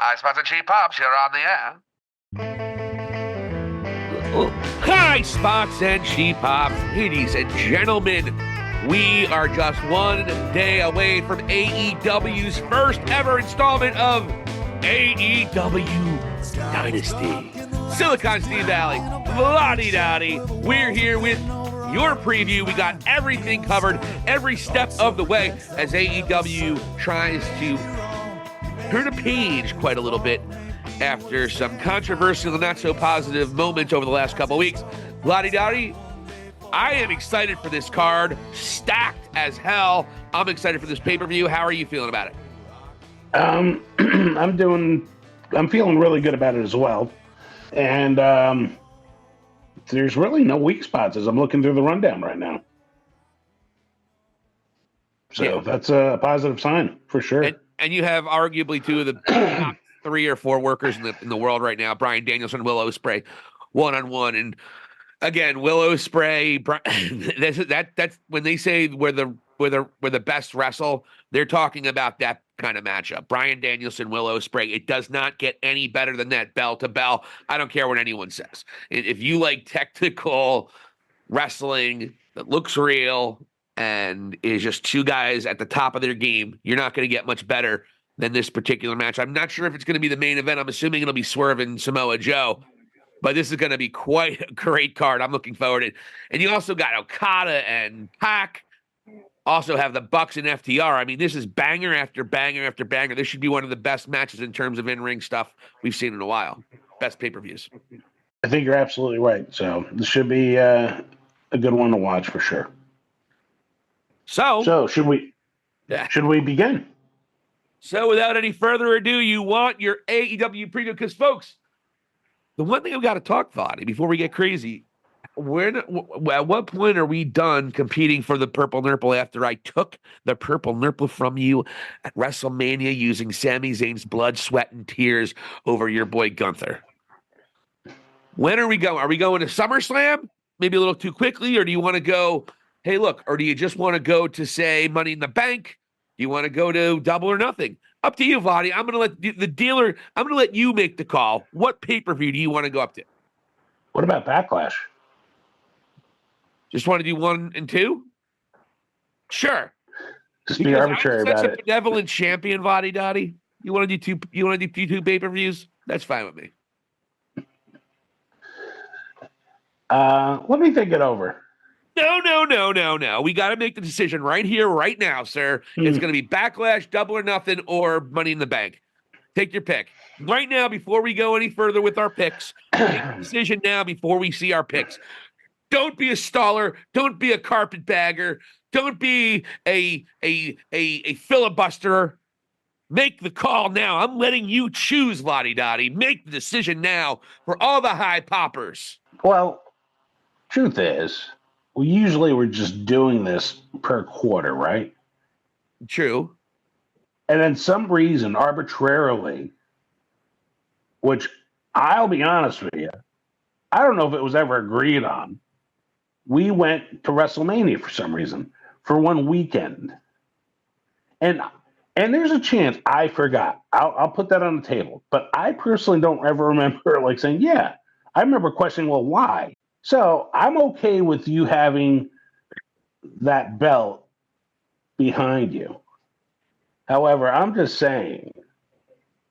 Hi, Spots and Cheap Pops. You're on the air. Hi, Spots and Cheap Pops. Ladies and gentlemen, we are just one day away from AEW's first ever installment of AEW Dynasty. Silicon Valley, Vladi. We're here with your preview. We got everything covered every step of the way as AEW tries to turn a page quite a little bit after some controversial and not so positive moments over the last couple of weeks. Vladi, I am excited for this card, stacked as hell. I'm excited for this pay-per-view. How are you feeling about it? I'm feeling really good about it as well. And there's really no weak spots as I'm looking through the rundown right now. So That's a positive sign for sure. And you have arguably two of the top 3 or 4 workers in the world right now, Bryan Danielson, Will Ospreay, one-on-one. And again, Will Ospreay, that's when they say we're the best wrestle, they're talking about that kind of matchup. Bryan Danielson, Will Ospreay. It does not get any better than that, bell to bell. I don't care what anyone says. If you like technical wrestling that looks real and is just two guys at the top of their game, you're not going to get much better than this particular match. I'm not sure if it's going to be the main event. I'm assuming it'll be Swerve and Samoa Joe, but this is going to be quite a great card. I'm looking forward to it. And you also got Okada and Pac. Also have the Bucks and FTR. I mean, this is banger after banger after banger. This should be one of the best matches in terms of in-ring stuff we've seen in a while. Best pay-per-views. I think you're absolutely right. So this should be a good one to watch for sure. So should we begin? So without any further ado, you want your AEW preview? Because, folks, the one thing I've got to talk about before we get crazy, at what point are we done competing for the purple nurple after I took the purple nurple from you at WrestleMania using Sami Zayn's blood, sweat, and tears over your boy Gunther? When are we going? Are we going to SummerSlam? Maybe a little too quickly? Or do you want to go, hey, look, or do you just want to go to, say, Money in the Bank? Do you want to go to Double or Nothing? Up to you, Vladi. I'm going to let the dealer, I'm going to let you make the call. What pay-per-view do you want to go up to? What about Backlash? Just want to do 1 and 2? Sure. Just be arbitrary about it. Such a benevolent champion, Vladi Dottie. You want to do 2? You want to do 2 pay-per-views? That's fine with me. Let me think it over. No. We got to make the decision right here, right now, sir. It's going to be Backlash, Double or Nothing, or Money in the Bank. Take your pick. Right now, before we go any further with our picks, make a decision now before we see our picks. Don't be a staller. Don't be a carpetbagger. Don't be a filibusterer. Make the call now. I'm letting you choose, Vladi Dottie. Make the decision now for all the high poppers. Well, truth is, we're just doing this per quarter, right? True. And then some reason, arbitrarily, which I'll be honest with you, I don't know if it was ever agreed on, we went to WrestleMania for some reason for one weekend. And there's a chance I forgot. I'll put that on the table. But I personally don't ever remember like saying, yeah, I remember questioning, well, why? So I'm okay with you having that belt behind you. However, I'm just saying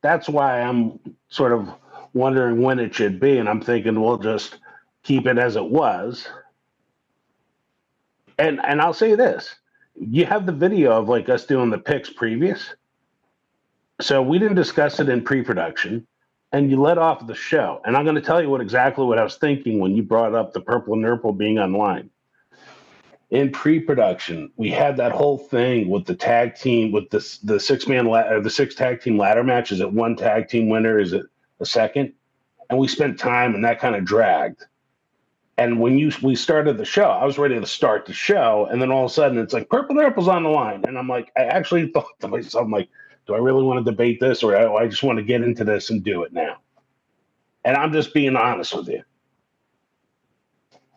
that's why I'm sort of wondering when it should be. And I'm thinking we'll just keep it as it was. And I'll say this. You have the video of like us doing the picks previous. So we didn't discuss it in pre-production. And you let off the show. And I'm going to tell you exactly what I was thinking when you brought up the purple nurple being online. In pre-production, we had that whole thing with the tag team, with the 6 tag team ladder match. Is it one tag team winner? Is it a second? And we spent time, and that kind of dragged. And when we started the show, I was ready to start the show, and then all of a sudden it's like purple nurple's on the line, and I'm like, I actually thought to myself, I'm like, do I really want to debate this, or do I just want to get into this and do it now? And I'm just being honest with you.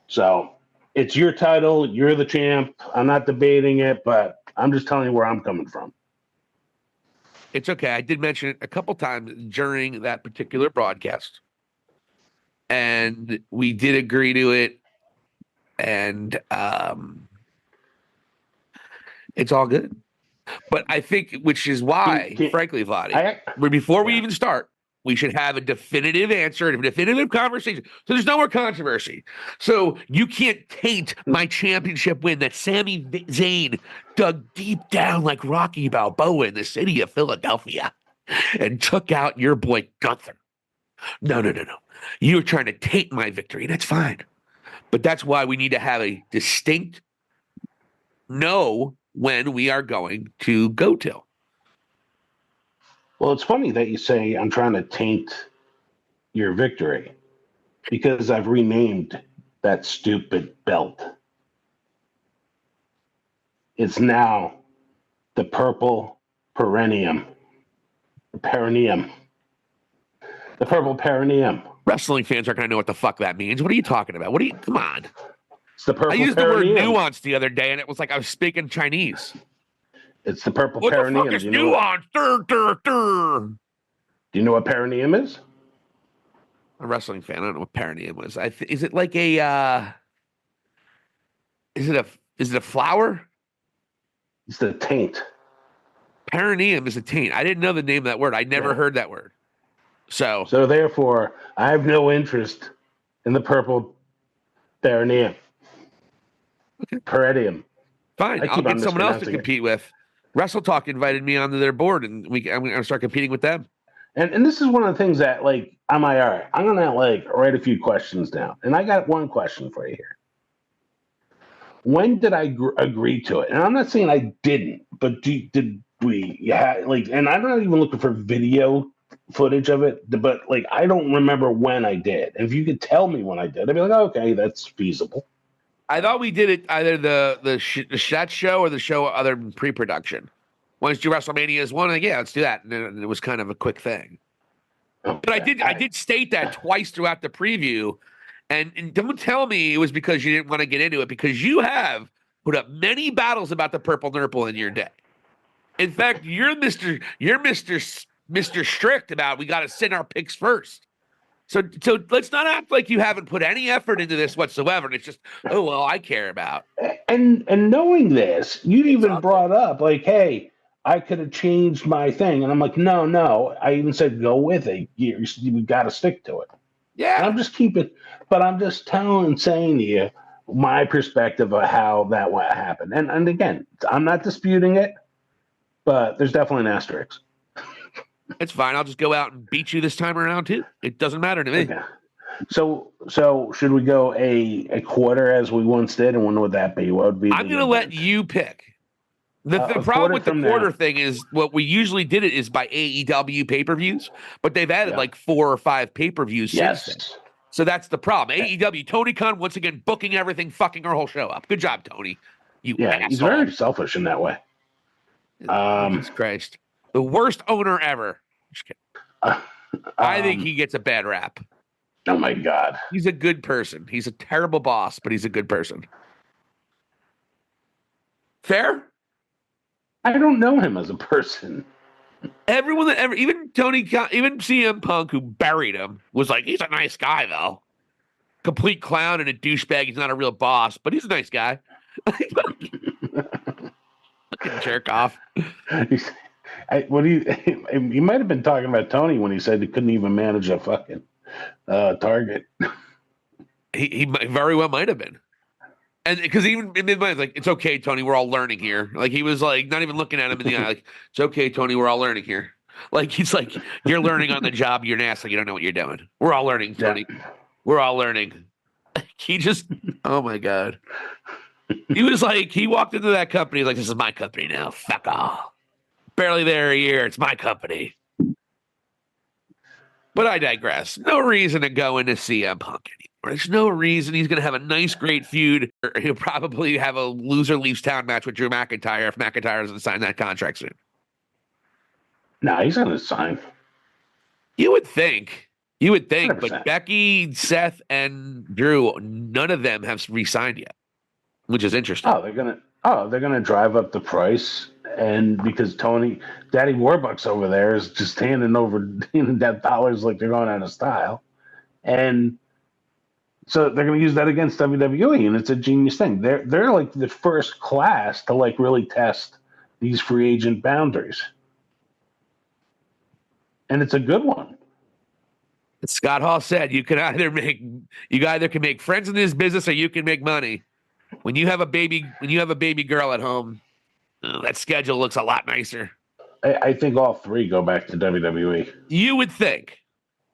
So it's your title. You're the champ. I'm not debating it, but I'm just telling you where I'm coming from. It's okay. I did mention it a couple times during that particular broadcast, and we did agree to it, and it's all good. But I think, which is why, frankly, Vladi, before we even start, we should have a definitive answer, a definitive conversation. So there's no more controversy. So you can't taint my championship win that Sami Zayn dug deep down like Rocky Balboa in the city of Philadelphia and took out your boy Gunther. No. You're trying to taint my victory. That's fine. But that's why we need to have a distinct know when we are going to go till. Well, it's funny that you say I'm trying to taint your victory because I've renamed that stupid belt. It's now the purple perineum. The purple perineum. Wrestling fans aren't going to know what the fuck that means. What are you talking about? Come on. It's the purple I used perineum. the word nuance the other day, and it was like I was speaking Chinese. It's the purple What perineum. the fuck is nuance? Do you know what perineum is? I'm a wrestling fan. I don't know what perineum was. Is it like a? Is it a flower? It's the taint. Perineum is a taint. I didn't know the name of that word. I never heard that word. So therefore, I have no interest in the purple perineum. Okay. Perineum. Fine. I'll get someone else to compete with. Wrestle Talk invited me onto their board, and I'm going to start competing with them. And this is one of the things that, like, I'm like, all right, I'm going to, like, write a few questions down. And I got one question for you here. When did I agree to it? And I'm not saying I didn't, but did we? Yeah, like, and I'm not even looking for video footage of it, but, like, I don't remember when I did. And if you could tell me when I did, I'd be like, okay, that's feasible. I thought we did it either the that show or the show other than pre-production. Once do WrestleMania's one, like, yeah, let's do that. And then it was kind of a quick thing. Okay. But I did state that twice throughout the preview. And don't tell me it was because you didn't want to get into it, because you have put up many battles about the purple nurple in your day. In fact, you're Mr. Strict about we got to send our picks first. So let's not act like you haven't put any effort into this whatsoever. And it's just, oh, well, I care about. And knowing this, you even brought up, like, hey, I could have changed my thing. And I'm like, no. I even said, go with it. You got to stick to it. Yeah. And I'm just saying to you my perspective of how that happened. And again, I'm not disputing it, but there's definitely an asterisk. It's fine. I'll just go out and beat you this time around too. It doesn't matter to me. Okay. So should we go a quarter as we once did, and when would that be? What would be? I'm going to let you pick. The problem with the quarter thing is what we usually did it is by AEW pay-per-views, but they've added like 4 or 5 pay-per-views since then. So that's the problem. AEW, Tony Khan once again booking everything, fucking our whole show up. Good job, Tony. Asshole. He's very selfish in that way. Jesus Christ. The worst owner ever. Just kidding. I think he gets a bad rap. Oh, my God. He's a good person. He's a terrible boss, but he's a good person. Fair? I don't know him as a person. Everyone even CM Punk, who buried him, was like, he's a nice guy, though. Complete clown and a douchebag. He's not a real boss, but he's a nice guy. Fucking jerk off. He might have been talking about Tony when he said he couldn't even manage a fucking target. He very well might have been. And because even in his mind, like, it's okay, Tony, we're all learning here. Like, he was like, not even looking at him in the eye, like, it's okay, Tony, we're all learning here. Like, he's like, you're learning on the job, you're nasty, you don't know what you're doing. We're all learning, Tony. Yeah. We're all learning. He just, oh my God. He was like, he walked into that company, like, this is my company now. Fuck off. Barely there a year, it's my company. But I digress. No reason to go into CM Punk anymore. There's no reason. He's going to have a nice, great feud. He'll probably have a loser leaves town match with Drew McIntyre if McIntyre doesn't sign that contract soon. No, he's going to sign. You would think. 100%. But Becky, Seth, and Drew, none of them have re-signed yet, which is interesting. They're gonna drive up the price And because Daddy Warbucks over there is just handing death dollars like they're going out of style. And so they're going to use that against WWE, and it's a genius thing. They're like the first class to like really test these free agent boundaries, and it's a good one. Scott Hall said you either can make friends in this business or you can make money. When you have a baby girl at home, that schedule looks a lot nicer. I think all three go back to WWE. You would think,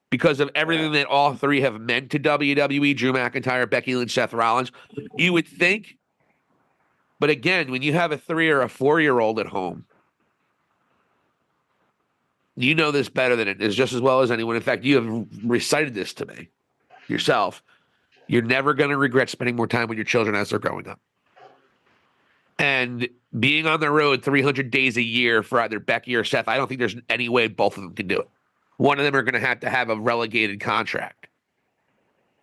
because of everything that all three have meant to WWE, Drew McIntyre, Becky Lynch, Seth Rollins, you would think. But again, when you have a 3 or a 4-year-old at home, you know this better than it is, just as well as anyone. In fact, you have recited this to me yourself. You're never going to regret spending more time with your children as they're growing up. And being on the road 300 days a year for either Becky or Seth, I don't think there's any way both of them can do it. One of them are going to have a relegated contract.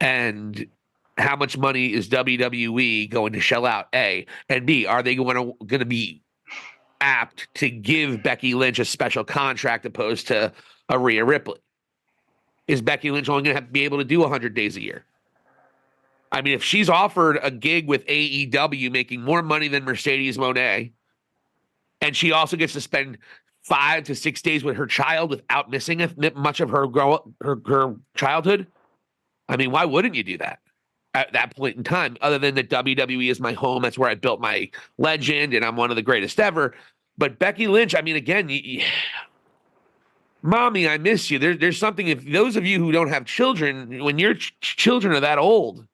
And how much money is WWE going to shell out, A? And B, are they going to be apt to give Becky Lynch a special contract opposed to a Rhea Ripley? Is Becky Lynch only going to have to be able to do 100 days a year? I mean, if she's offered a gig with AEW making more money than Mercedes Moné, and she also gets to spend 5 to 6 days with her child without missing much of her childhood, I mean, why wouldn't you do that at that point in time? Other than that WWE is my home, that's where I built my legend, and I'm one of the greatest ever. But Becky Lynch, I mean, again, Mommy, I miss you. There's something, if those of you who don't have children, when your children are that old,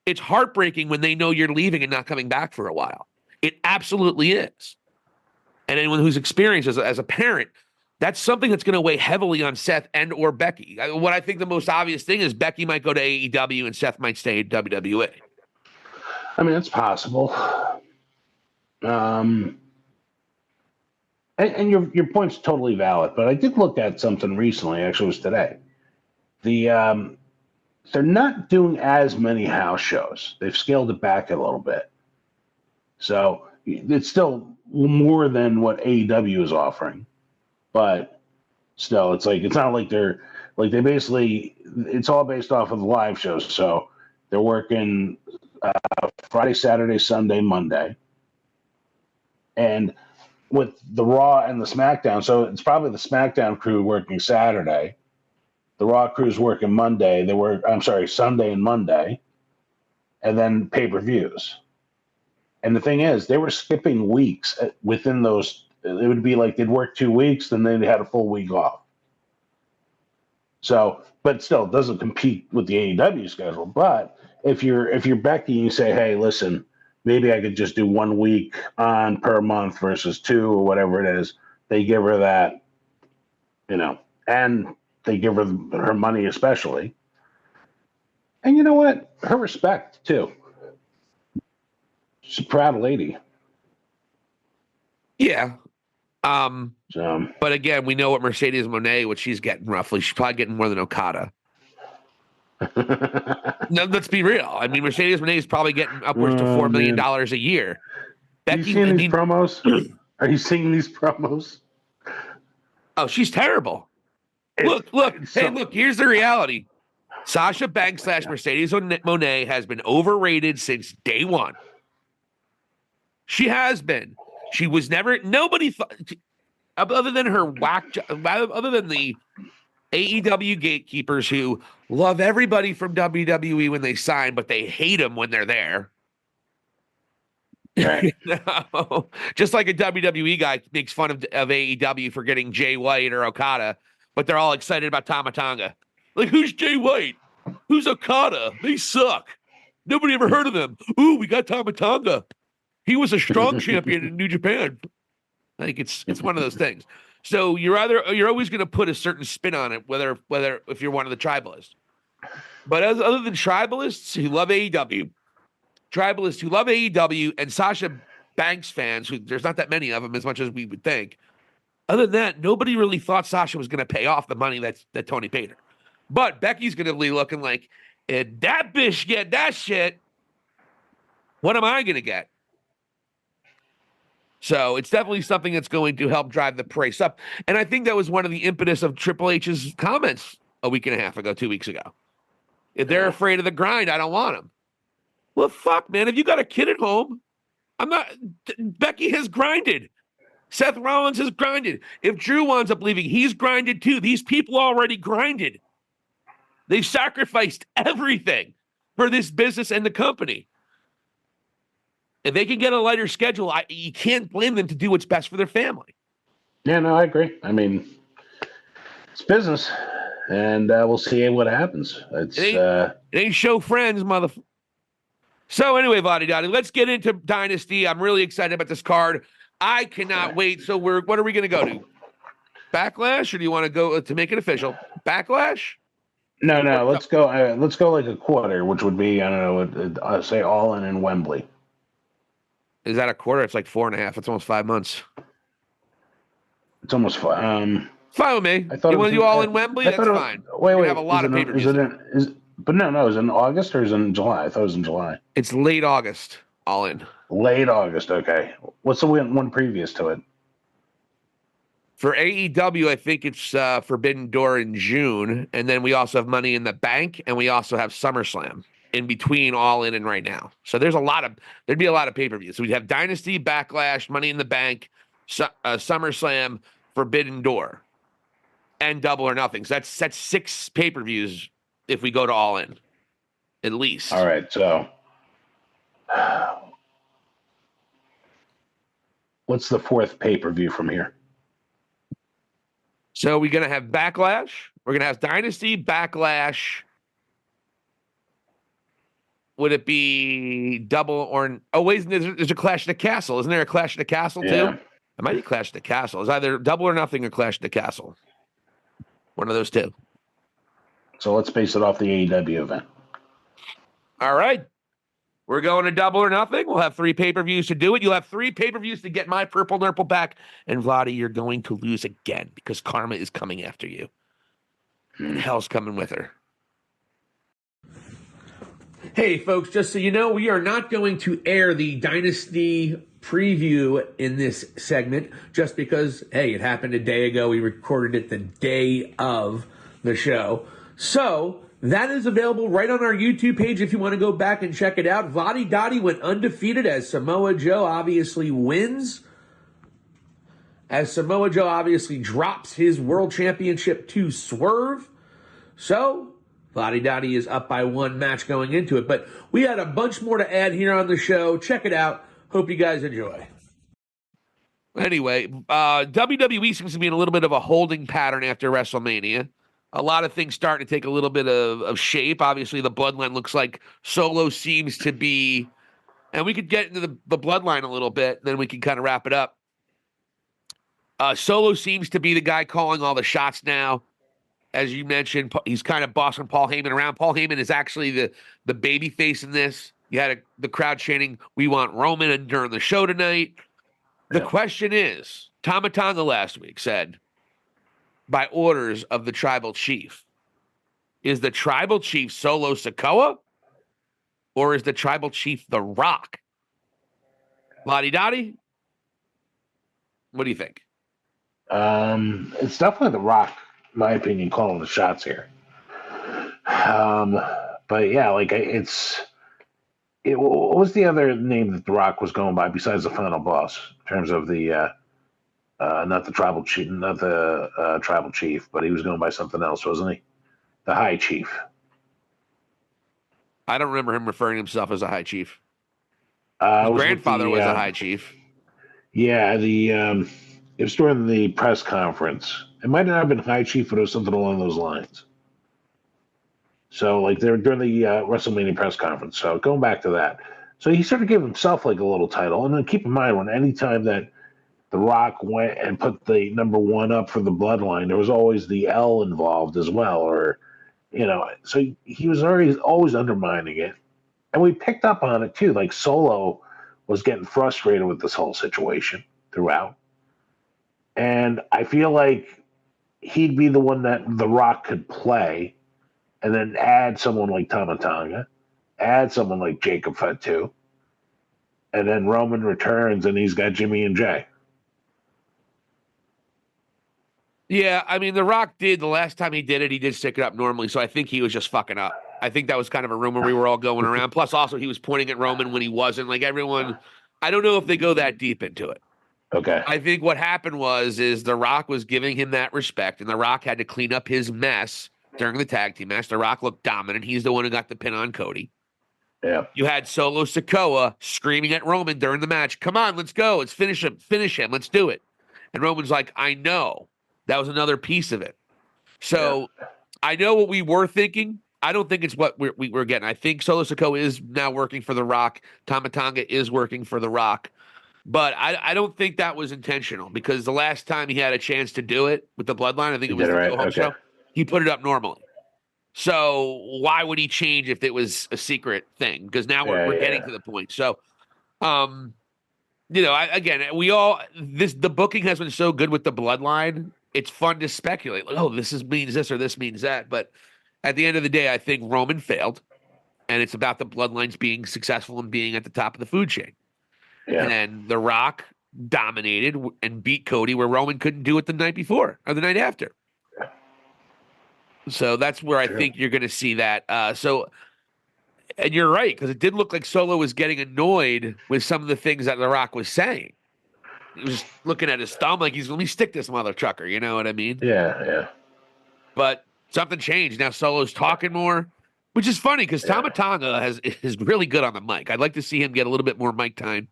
it's heartbreaking when they know you're leaving and not coming back for a while. It absolutely is. And anyone who's experienced as a parent, that's something that's going to weigh heavily on Seth and or Becky. What I think the most obvious thing is Becky might go to AEW and Seth might stay at WWE. I mean, it's possible. And your point's totally valid, but I did look at something recently. Actually, it was today. They're not doing as many house shows. They've scaled it back a little bit. So it's still more than what AEW is offering. But still, it's not like they basically, it's all based off of the live shows. So they're working Friday, Saturday, Sunday, Monday. And with the Raw and the SmackDown, so it's probably the SmackDown crew working Saturday. The Raw crew's working Monday. Sunday and Monday, and then pay-per-views. And the thing is, they were skipping weeks within those. It would be like they'd work 2 weeks, then they had a full week off. So, but still, it doesn't compete with the AEW schedule. But if you're Becky and you say, hey, listen, maybe I could just do 1 week on per month versus 2 or whatever it is, they give her that, and they give her money especially. And you know what? Her respect, too. She's a proud lady. Yeah. But again, we know what Mercedes Moné, what she's getting roughly. She's probably getting more than Okada. No, let's be real. I mean, Mercedes Moné is probably getting upwards to $4 million a year. Becky, you seeing these promos? Are you seeing these promos? Oh, she's terrible. Look. Hey, look, here's the reality. Sasha Banks / Mercedes Moné has been overrated since day one. She has been. She was never, nobody thought, other than the AEW gatekeepers who love everybody from WWE when they sign, but they hate them when they're there. Right. Just like a WWE guy makes fun of AEW for getting Jay White or Okada, but they're all excited about Tama Tonga. Like, who's Jay White? Who's Okada? They suck. Nobody ever heard of them. Ooh, we got Tama Tonga. He was a strong champion in New Japan. Like, it's one of those things. So you're always going to put a certain spin on it, whether if you're one of the tribalists. But other than tribalists who love AEW, and Sasha Banks fans, who there's not that many of them as much as we would think. Other than that, nobody really thought Sasha was going to pay off the money that Tony paid her. But Becky's going to be looking like, if that bitch get that shit, what am I going to get? So it's definitely something that's going to help drive the price up. And I think that was one of the impetus of Triple H's comments a week and a half ago, 2 weeks ago. If they're afraid of the grind, I don't want them. Well, fuck, man. If you got a kid at home, I'm not. Becky has grinded. Seth Rollins has grinded. If Drew winds up leaving, he's grinded too. These people already grinded. They've sacrificed everything for this business and the company. If they can get a lighter schedule, you can't blame them to do what's best for their family. Yeah, no, I agree. I mean, it's business, and we'll see what happens. It ain't show friends, motherfucker. So anyway, Vladi Dottie, let's get into Dynasty. I'm really excited about this card. I cannot wait. So what are we going to go to? Backlash, or do you want to go to make it official? Backlash? No. Let's go. Let's go like a quarter, which would be, I don't know. Say All in Wembley. Is that a quarter? It's like 4.5. It's almost 5 months. It's almost fine. Fine with me. I thought you want to do All in Wembley? That's fine. Wait. Have a lot of pay-per-views. But no, is it in August or is it in July? I thought it was in July. It's late August. All in. Late August. Okay. What's the one previous to it? For AEW, I think it's Forbidden Door in June, and then we also have Money in the Bank, and we also have SummerSlam in between All In and right now. So there'd be a lot of pay-per-views. So we'd have Dynasty, Backlash, Money in the Bank, SummerSlam, Forbidden Door, and Double or Nothing. So that's 6 pay-per-views if we go to All In, at least. All right, so what's the 4th pay-per-view from here? So we're going to have Backlash. We're going to have Dynasty, Backlash. Would it be Double or... Oh, wait, there's a Clash at the Castle. Isn't there a Clash at the Castle, too? Yeah. It might be Clash at the Castle. It's either Double or Nothing or Clash at the Castle. One of those two. So let's base it off the AEW event. All right. We're going to Double or Nothing. We'll have 3 pay-per-views to do it. You'll have 3 pay-per-views to get my Purple Nurple back. And Vladi, you're going to lose again because karma is coming after you. And hell's coming with her. Hey, folks, just so you know, we are not going to air the Dynasty preview in this segment just because, hey, it happened a day ago. We recorded it the day of the show. So that is available right on our YouTube page if you want to go back and check it out. Vladi Dottie went undefeated as Samoa Joe obviously wins. As Samoa Joe obviously drops his world championship to Swerve. So Vladi Dottie is up by 1 match going into it. But we had a bunch more to add here on the show. Check it out. Hope you guys enjoy. Anyway, WWE seems to be in a little bit of a holding pattern after WrestleMania. A lot of things starting to take a little bit of shape. Obviously, the bloodline looks like Solo seems to be, and we could get into the bloodline a little bit, then we can kind of wrap it up. Solo seems to be the guy calling all the shots now. As you mentioned, he's kind of bossing Paul Heyman around. Paul Heyman is actually the baby face in this. You had the crowd chanting, "We want Roman," during the show tonight. The question is, Tama Tonga last week said, by orders of the tribal chief, is the tribal chief Solo Sikoa, or is the tribal chief The Rock? Lottie Dottie, what do you think? It's definitely The Rock, in my opinion, calling the shots here. But yeah, like what was the other name that The Rock was going by besides the Final Boss in terms of the not the tribal chief, but he was going by something else, wasn't he? The High Chief. I don't remember him referring to himself as a High Chief. His grandfather was a High Chief. Yeah, it was during the press conference. It might not have been High Chief, but it was something along those lines. So, like, they were during the WrestleMania press conference. So, going back to that. So, he sort of gave himself, like, a little title. And then keep in mind, when any time that The Rock went and put the number 1 up for the bloodline, there was always the L involved as well. Or, so he was always undermining it. And we picked up on it, too. Like, Solo was getting frustrated with this whole situation throughout. And I feel like he'd be the one that The Rock could play and then add someone like Tama Tonga, add someone like Jacob Fatu, And then Roman returns, and he's got Jimmy and Jay. Yeah, I mean, The Rock did the last time he did stick it up normally. So I think he was just fucking up. I think that was kind of a rumor we were all going around. Plus, also, he was pointing at Roman when he wasn't. Like everyone, I don't know if they go that deep into it. Okay. I think what happened is The Rock was giving him that respect, and The Rock had to clean up his mess during the tag team match. The Rock looked dominant. He's the one who got the pin on Cody. Yeah. You had Solo Sikoa screaming at Roman during the match, "Come on, let's go. Let's finish him. Let's do it." And Roman's like, "I know." That was another piece of it. So I know what we were thinking. I don't think it's what we're getting. I think Solo Sikoa is now working for The Rock. Tama Tonga is working for The Rock. But I don't think that was intentional, because the last time he had a chance to do it with the Bloodline, I think it was the go-home show, he put it up normally. So why would he change if it was a secret thing? Because now we're getting to the point. So, the booking has been so good with the Bloodline. It's fun to speculate. Like, oh, means this or this means that. But at the end of the day, I think Roman failed, and it's about the Bloodlines being successful and being at the top of the food chain. Yeah. And then The Rock dominated and beat Cody where Roman couldn't do it the night before or the night after. So that's where I think you're going to see that. And you're right, because it did look like Solo was getting annoyed with some of the things that The Rock was saying. He was just looking at his thumb like, let me stick this mother trucker. You know what I mean? Yeah. But something changed. Now Solo's talking more, which is funny because Tama Tonga is really good on the mic. I'd like to see him get a little bit more mic time,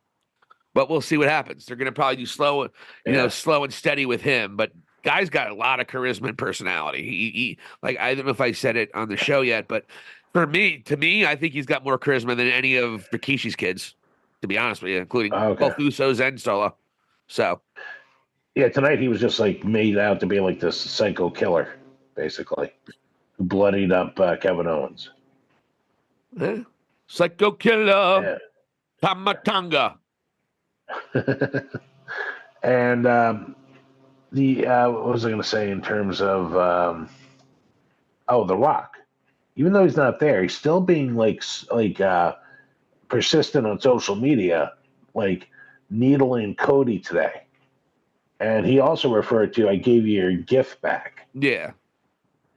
but we'll see what happens. They're going to probably do slow and steady with him. But guy's got a lot of charisma and personality. He like, I don't know if I said it on the show yet, but to me, I think he's got more charisma than any of Rikishi's kids, to be honest with you, including both Usos and Solo. So, yeah, tonight he was just like made out to be like this psycho killer, basically, who bloodied up Kevin Owens. Yeah. Psycho killer, Tama Tonga. And what was I going to say in terms of The Rock? Even though he's not there, he's still being like persistent on social media, like needling Cody today. And he also referred to, "I gave you your gift back." Yeah.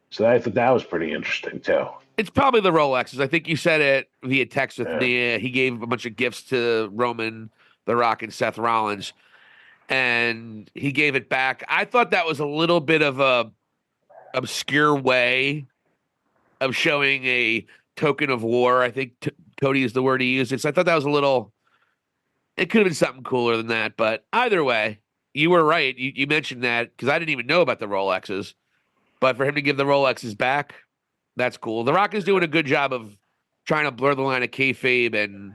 So I thought that was pretty interesting too. It's probably the Rolexes. I think you said it via text with me. He gave a bunch of gifts to Roman, The Rock, and Seth Rollins, and he gave it back. I thought that was a little bit of a obscure way of showing a token of war. I think Cody is the word he used. So I thought that was a little. It could have been something cooler than that, but either way, you were right. You mentioned that because I didn't even know about the Rolexes, but for him to give the Rolexes back, that's cool. The Rock is doing a good job of trying to blur the line of kayfabe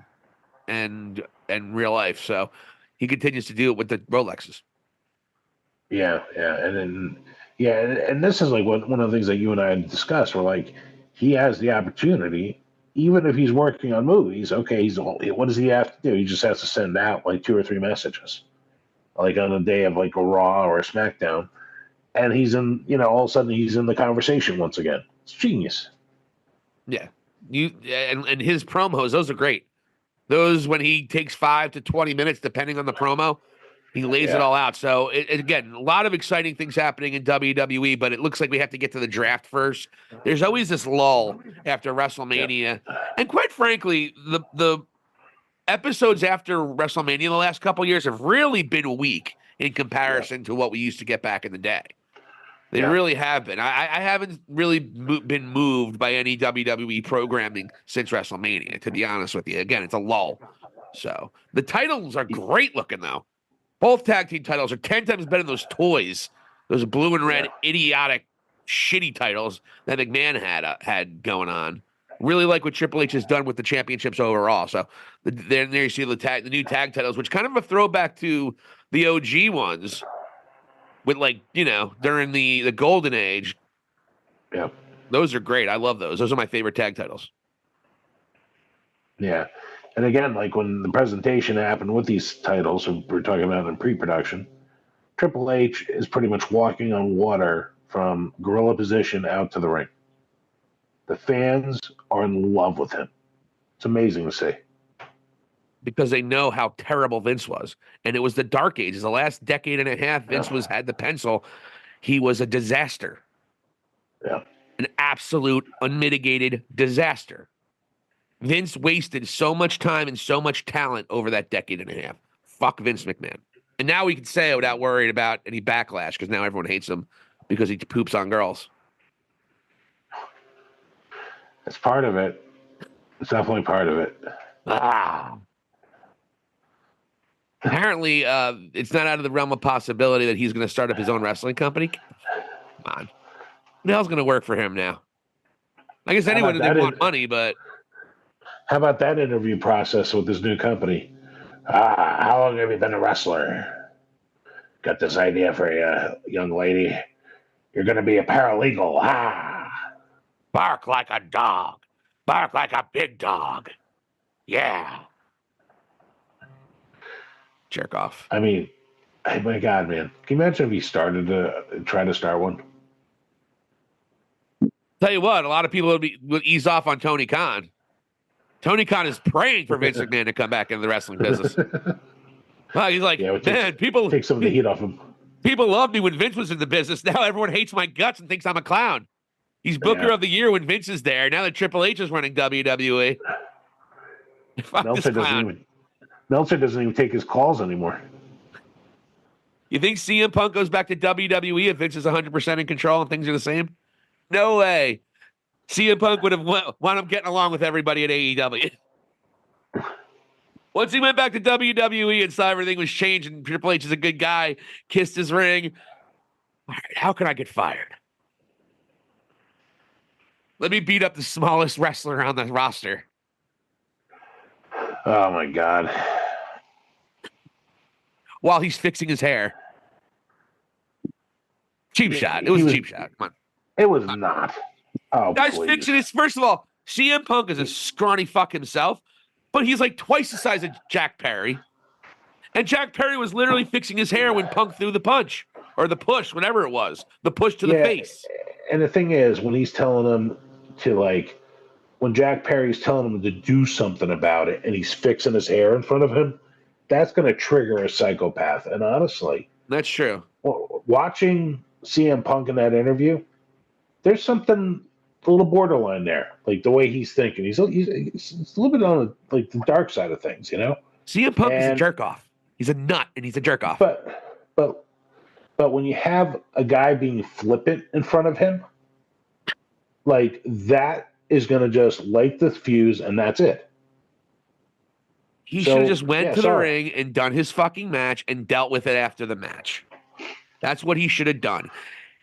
and real life. So he continues to do it with the Rolexes. Yeah, and this is like one of the things that you and I had discussed. Where like he has the opportunity, even if he's working on movies. Okay, what does he have to do? He just has to send out like 2 or 3 messages, like on a day of like a Raw or a SmackDown, and he's in. All of a sudden he's in the conversation once again. It's genius. Yeah, and his promos, those are great. Those when he takes 5 to 20 minutes, depending on the promo, he lays it all out. So again, a lot of exciting things happening in WWE, but it looks like we have to get to the draft first. There's always this lull after WrestleMania, and quite frankly, the episodes after WrestleMania the last couple of years have really been weak in comparison to what we used to get back in the day. They really have been. I haven't really been moved by any WWE programming since WrestleMania, to be honest with you. Again, it's a lull. So the titles are great looking, though. Both tag team titles are 10 times better than those toys, those blue and red, idiotic, shitty titles that McMahon had going on. Really like what Triple H has done with the championships overall. So there you see the new tag titles, which kind of a throwback to the OG ones. With during the golden age. Yeah. Those are great. I love those. Those are my favorite tag titles. Yeah. And again, like when the presentation happened with these titles, we were talking about in pre-production, Triple H is pretty much walking on water from gorilla position out to the ring. The fans are in love with him. It's amazing to see. because they know how terrible Vince was. And it was the dark ages. The last decade and a half, Vince had the pencil. He was a disaster. Yeah. An absolute unmitigated disaster. Vince wasted so much time and so much talent over that decade and a half. Fuck Vince McMahon. And now we can say it without worrying about any backlash because now everyone hates him because he poops on girls. It's part of it. It's definitely part of it. Apparently, it's not out of the realm of possibility that he's going to start up his own wrestling company. Come on. What the hell's going to work for him now? I guess anyone didn't want money, but... How about that interview process with this new company? How long have you been a wrestler? Got this idea for a young lady. You're going to be a paralegal. Bark like a dog. Bark like a big dog. Yeah. Jerk off. I mean, my God, man. Can you imagine if he started to try to start one? Tell you what, a lot of people would ease off on Tony Khan. Tony Khan is praying for Vince McMahon to come back into the wrestling business. Well, he's like, people take some of the heat off him. People loved me when Vince was in the business. Now everyone hates my guts and thinks I'm a clown. He's Booker of the Year when Vince is there. Now that Triple H is running WWE. Meltzer doesn't even take his calls anymore. You think CM Punk goes back to WWE if Vince is 100% in control and things are the same? No way. CM Punk would have wound up getting along with everybody at AEW. Once he went back to WWE and saw everything was changed and Triple H is a good guy, kissed his ring. All right, how can I get fired? Let me beat up the smallest wrestler on the roster. Oh, my God. While he's fixing his hair. Cheap shot. It was a cheap shot. Come on. It was not. Oh, Guy's please. fixing his... First of all, CM Punk is a scrawny fuck himself, but he's like twice the size of Jack Perry. And Jack Perry was literally fixing his hair when Punk threw the punch. Or the push, whatever it was. The push to the face. And the thing is, when he's telling him to, like... When Jack Perry's telling him to do something about it and he's fixing his hair in front of him, that's going to trigger a psychopath. And honestly... That's true. Watching CM Punk in that interview, there's something a little borderline there. Like the way he's thinking. He's a little bit on the dark side of things, you know? CM Punk is a jerk-off. He's a nut, and he's a jerk-off. But when you have a guy being flippant in front of him, like that is going to just light the fuse, and that's it. He should have just went to the ring and done his fucking match and dealt with it after the match. That's what he should have done.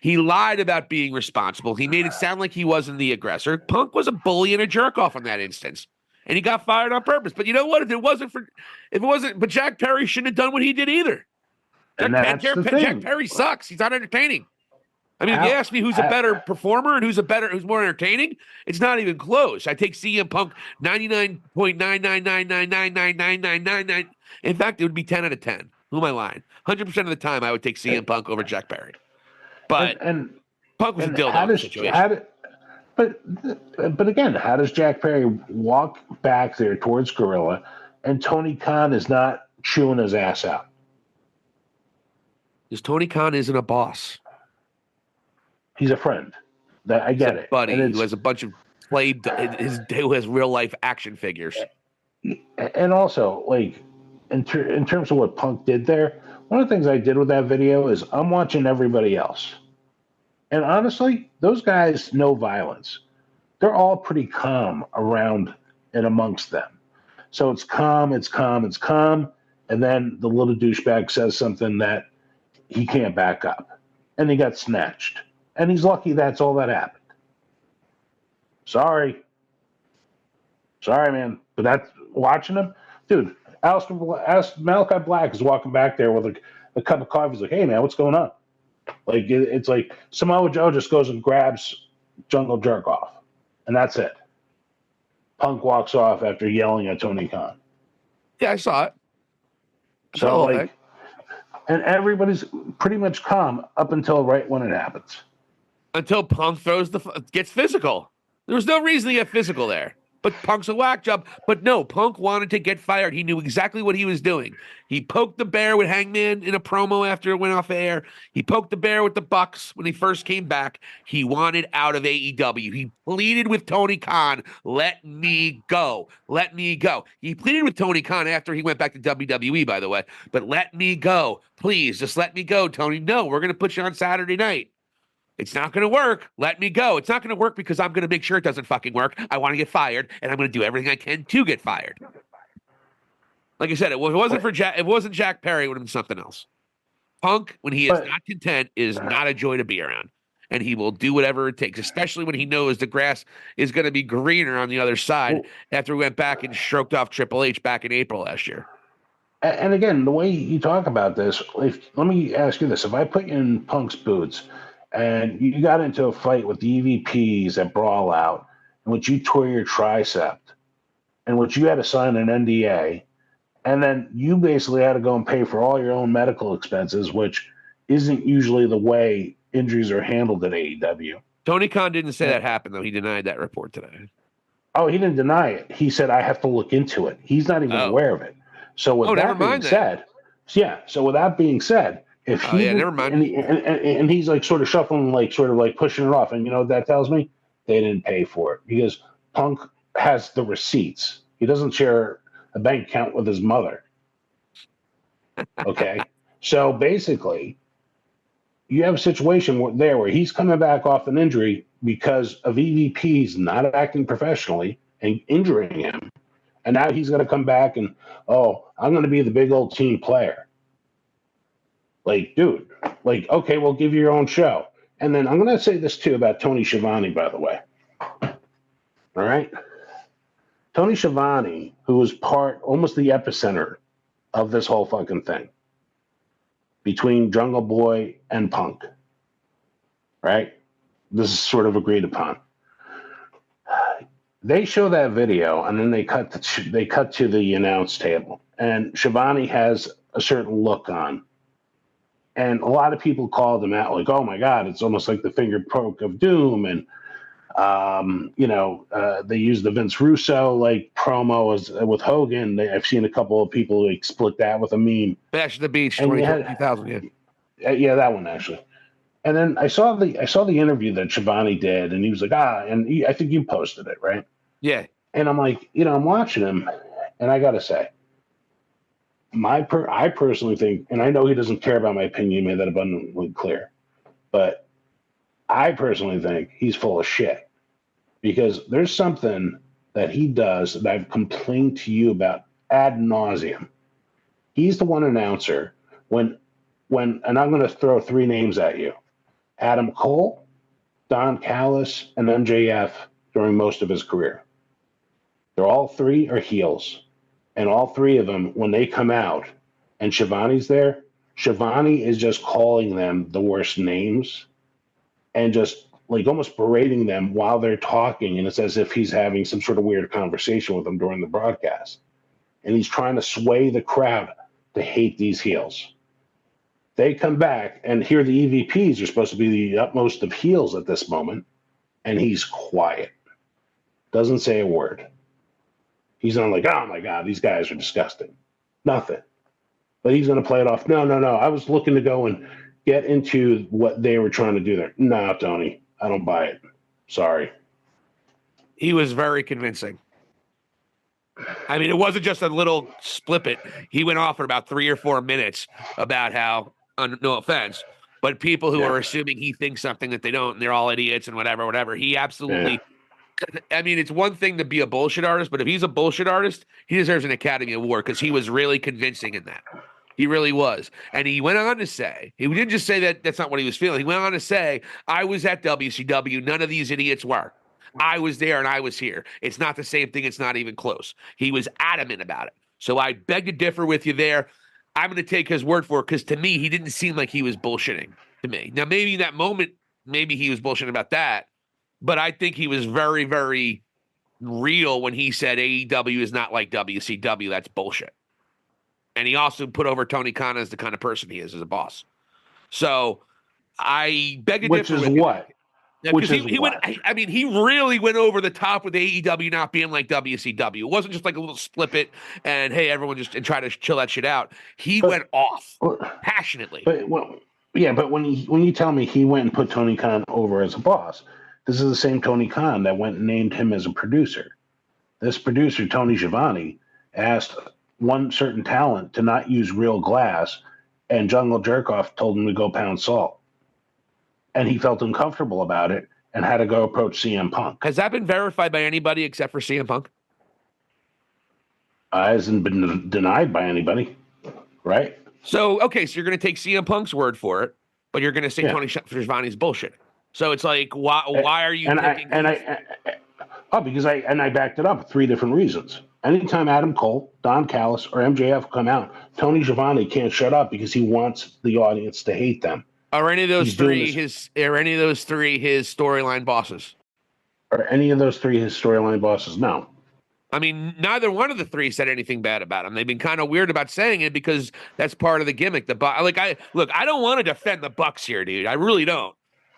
He lied about being responsible. He made it sound like he wasn't the aggressor. Punk was a bully and a jerk-off in that instance. And he got fired on purpose. But you know what? But Jack Perry shouldn't have done what he did either. Jack Perry sucks. He's not entertaining. I mean, if you ask me who's a better performer and who's more entertaining, it's not even close. I take CM Punk 99.999999999. In fact, it would be 10 out of 10. Who am I lying? 100% of the time, I would take CM Punk over Jack Perry. But Punk was a dildo in the situation. But again, how does Jack Perry walk back there towards Gorilla and Tony Khan is not chewing his ass out? Because Tony Khan isn't a boss. He's a friend. I get it. Buddy who has a bunch of who has real life action figures. And also, like, in terms of what Punk did there, one of the things I did with that video is I'm watching everybody else. And honestly, those guys know violence. They're all pretty calm around and amongst them. So it's calm. And then the little douchebag says something that he can't back up. And he got snatched. And he's lucky that's all that happened. Sorry, man. But that's watching him. Dude, Malachi Black is walking back there with a cup of coffee. He's like, hey, man, what's going on? Like, it's like Samoa Joe just goes and grabs Jungle Jerk off. And that's it. Punk walks off after yelling at Tony Khan. Yeah, I saw it. So, and everybody's pretty much calm up until right when it happens. Until Punk gets physical. There was no reason to get physical there. but Punk's a whack job. But no, Punk wanted to get fired. He knew exactly what he was doing. He poked the bear with Hangman in a promo after it went off air. He poked the bear with the Bucks when he first came back. He wanted out of AEW. He pleaded with Tony Khan, let me go. Let me go. He pleaded with Tony Khan after he went back to WWE, by the way. But let me go. Please, just let me go, Tony. No, we're going to put you on Saturday night. It's not going to work. Let me go. It's not going to work because I'm going to make sure it doesn't fucking work. I want to get fired, and I'm going to do everything I can to get fired. Like I said, if it wasn't for Jack, if it wasn't Jack Perry, it would have been something else. Punk, when he is not content, is not a joy to be around, and he will do whatever it takes, especially when he knows the grass is going to be greener on the other side after we went back and stroked off Triple H back in April last year. And again, the way you talk about this, let me ask you this: if I put you in Punk's boots, and you got into a fight with the EVPs at Brawl Out, in which you tore your tricep, in which you had to sign an NDA, and then you basically had to go and pay for all your own medical expenses, which isn't usually the way injuries are handled at AEW. Tony Khan didn't say that happened, though. He denied that report today. Oh, he didn't deny it. He said, I have to look into it. He's not even aware of it. So with that being said, if he never mind. And he's like sort of shuffling, like sort of like pushing it off. And you know what that tells me? They didn't pay for it because Punk has the receipts. He doesn't share a bank account with his mother. Okay. So basically, you have a situation where he's coming back off an injury because of EVPs not acting professionally and injuring him. And now he's going to come back and, I'm going to be the big old team player. Like, dude, like, okay, we'll give you your own show. And then I'm going to say this too about Tony Schiavone, by the way. All right. Tony Schiavone, who was almost the epicenter of this whole fucking thing between Jungle Boy and Punk. Right. This is sort of agreed upon. They show that video and then they cut to the announce table, and Schiavone has a certain look on. And a lot of people called him out like, oh, my God, it's almost like the finger poke of doom. And, they used the Vince Russo like promo with Hogan. I've seen a couple of people like split that with a meme. Bash at the Beach, 2000, yeah. Yeah, that one actually. And then I saw the interview that Schiavone did, and he was like, and I think you posted it, right? Yeah. And I'm like, I'm watching him, and I got to say, I personally think, and I know he doesn't care about my opinion, made that abundantly clear, but I personally think he's full of shit because there's something that he does that I've complained to you about ad nauseum. He's the one announcer when, and I'm going to throw three names at you: Adam Cole, Don Callis, and MJF during most of his career. They're all three are heels. And all three of them, when they come out and Schiavone's there, Schiavone is just calling them the worst names and just like almost berating them while they're talking. And it's as if he's having some sort of weird conversation with them during the broadcast. And he's trying to sway the crowd to hate these heels. They come back, and here the EVPs are supposed to be the utmost of heels at this moment. And he's quiet. Doesn't say a word. He's not like, oh my God, these guys are disgusting. Nothing. But he's going to play it off. No. I was looking to go and get into what they were trying to do there. No, Tony, I don't buy it. Sorry. He was very convincing. I mean, it wasn't just a little split it. He went off for about 3 or 4 minutes about how, no offense, but people who are assuming he thinks something that they don't, and they're all idiots and whatever. He absolutely... Yeah. I mean, it's one thing to be a bullshit artist, but if he's a bullshit artist, he deserves an Academy Award because he was really convincing in that. He really was. And he went on to say, he didn't just say that that's not what he was feeling. He went on to say, I was at WCW. None of these idiots were. I was there and I was here. It's not the same thing. It's not even close. He was adamant about it. So I beg to differ with you there. I'm going to take his word for it because to me, he didn't seem like he was bullshitting to me. Now, maybe in that moment, maybe he was bullshitting about that. But I think he was very, very real when he said AEW is not like WCW. That's bullshit. And he also put over Tony Khan as the kind of person he is as a boss. So I beg to differ. Which is what? Yeah, which because is he went. what? I mean, he really went over the top with AEW not being like WCW. It wasn't just like a little split it and hey, everyone just and try to chill that shit out. He But went off well, passionately. but well, yeah, but when you tell me he went and put Tony Khan over as a boss, this is the same Tony Khan that went and named him as a producer. This producer, Tony Schiavone, asked one certain talent to not use real glass, and Jungle Jerkoff told him to go pound salt. And he felt uncomfortable about it and had to go approach CM Punk. Has that been verified by anybody except for CM Punk? Hasn't been denied by anybody, right? So, okay, so you're going to take CM Punk's word for it, but you're going to say Yeah. Tony Schiavone's bullshit. So it's like, why are you picking? Because I backed it up with 3 different reasons. Anytime Adam Cole, Don Callis, or MJF come out, Tony Schiavone can't shut up because he wants the audience to hate them. Are any of those three his storyline bosses? Are any of those 3 his storyline bosses? No. I mean, neither one of the 3 said anything bad about him. They've been kind of weird about saying it because that's part of the gimmick. I don't want to defend the Bucks here, dude. I really don't.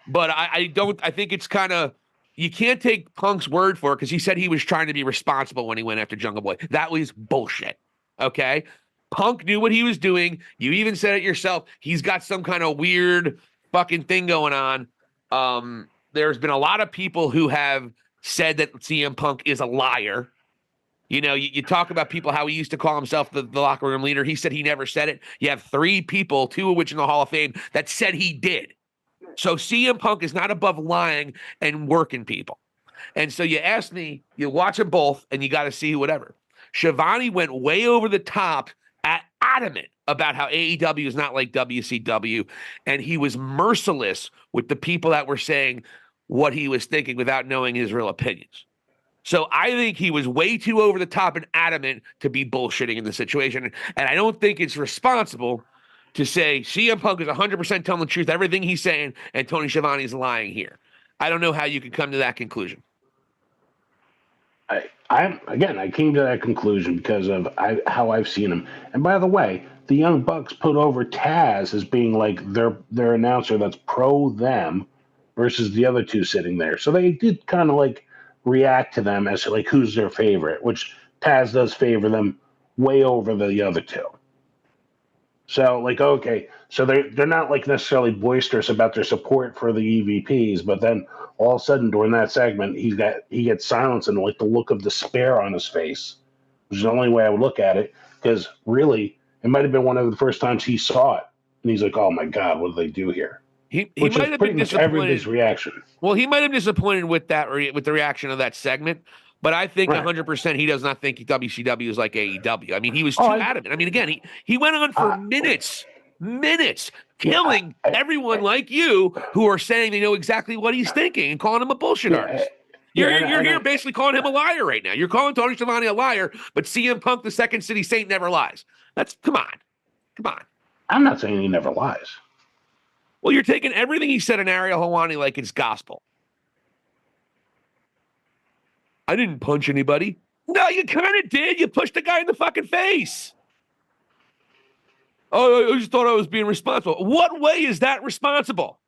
But I don't. I think it's kind of, you can't take Punk's word for it because he said he was trying to be responsible when he went after Jungle Boy. That was bullshit. Okay, Punk knew what he was doing. You even said it yourself. He's got some kind of weird fucking thing going on. There's been a lot of people who have said that CM Punk is a liar. You know, you talk about people, how he used to call himself the locker room leader. He said he never said it. You have 3 people, 2 of which in the Hall of Fame, that said he did. So CM Punk is not above lying and working people. And so you ask me, you watch them both, and you got to see whatever. Schiavone went way over the top, adamant about how AEW is not like WCW, and he was merciless with the people that were saying what he was thinking without knowing his real opinions. So I think he was way too over the top and adamant to be bullshitting in the situation. And I don't think it's responsible to say CM Punk is 100% telling the truth, everything he's saying, and Tony Schiavone is lying here. I don't know how you could come to that conclusion. I came to that conclusion because of how I've seen him. And by the way, the Young Bucks put over Taz as being like their announcer that's pro them versus the other 2 sitting there. So they did kind of like react to them as to like who's their favorite, which Taz does favor them way over the other 2. So like, okay, so they're not like necessarily boisterous about their support for the EVPs, but then all of a sudden during that segment, he gets silence and like the look of despair on his face, which is the only way I would look at it, because really it might have been one of the first times he saw it, and he's like, "Oh my God, what did they do here?" He which might is have pretty been much disappointed. Everybody's reaction. Well, he might have been disappointed with that with the reaction of that segment. But I think 100% he does not think WCW is like AEW. I mean, he was too adamant. I mean, again, he went on for minutes, killing everyone like you who are saying they know exactly what he's thinking and calling him a bullshit artist. You're here basically calling him a liar right now. You're calling Tony Schiavone a liar, but CM Punk, the Second City Saint, never lies. Come on. I'm not saying he never lies. Well, you're taking everything he said in Ariel Helwani like it's gospel. I didn't punch anybody. No, you kind of did. You pushed the guy in the fucking face. Oh, I just thought I was being responsible. What way is that responsible?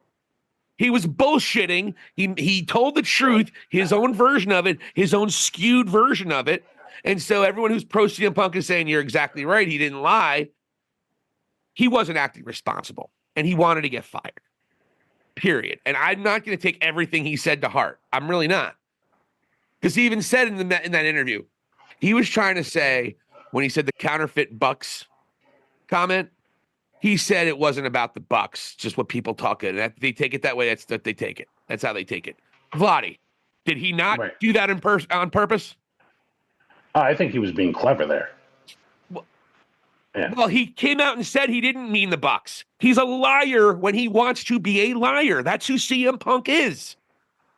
He was bullshitting. He told the truth, his own version of it, his own skewed version of it. And so everyone who's pro CM Punk is saying, you're exactly right, he didn't lie. He wasn't acting responsible, and he wanted to get fired. Period. And I'm not going to take everything he said to heart. I'm really not. Because he even said in that interview, he was trying to say, when he said the counterfeit Bucks comment, he said it wasn't about the Bucks, just what people talk it. And they take it that way. That's that they take it. That's how they take it. Vladi, did he not do that on purpose? I think he was being clever there. Well, he came out and said he didn't mean the Bucks. He's a liar when he wants to be a liar. That's who CM Punk is.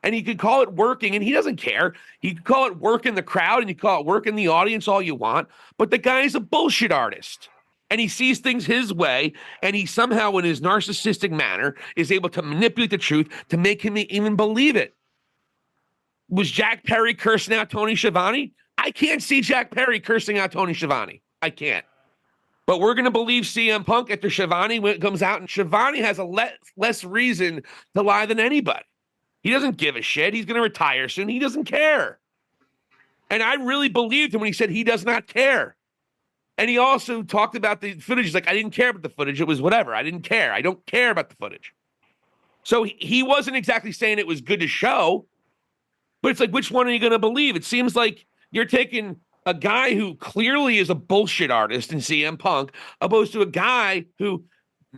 And he could call it working, and he doesn't care. He could call it working the crowd, and you call it working the audience all you want. But the guy is a bullshit artist. And he sees things his way, and he somehow, in his narcissistic manner, is able to manipulate the truth to make him even believe it. Was Jack Perry cursing out Tony Schiavone? I can't see Jack Perry cursing out Tony Schiavone. I can't. But we're going to believe CM Punk after Schiavone when it comes out, and Schiavone has a less reason to lie than anybody. He doesn't give a shit. He's going to retire soon. He doesn't care. And I really believed him when he said he does not care. And he also talked about the footage. He's like, I didn't care about the footage. It was whatever. I didn't care. I don't care about the footage. So he wasn't exactly saying it was good to show, but it's like, which one are you going to believe? It seems like you're taking a guy who clearly is a bullshit artist in CM Punk, opposed to a guy who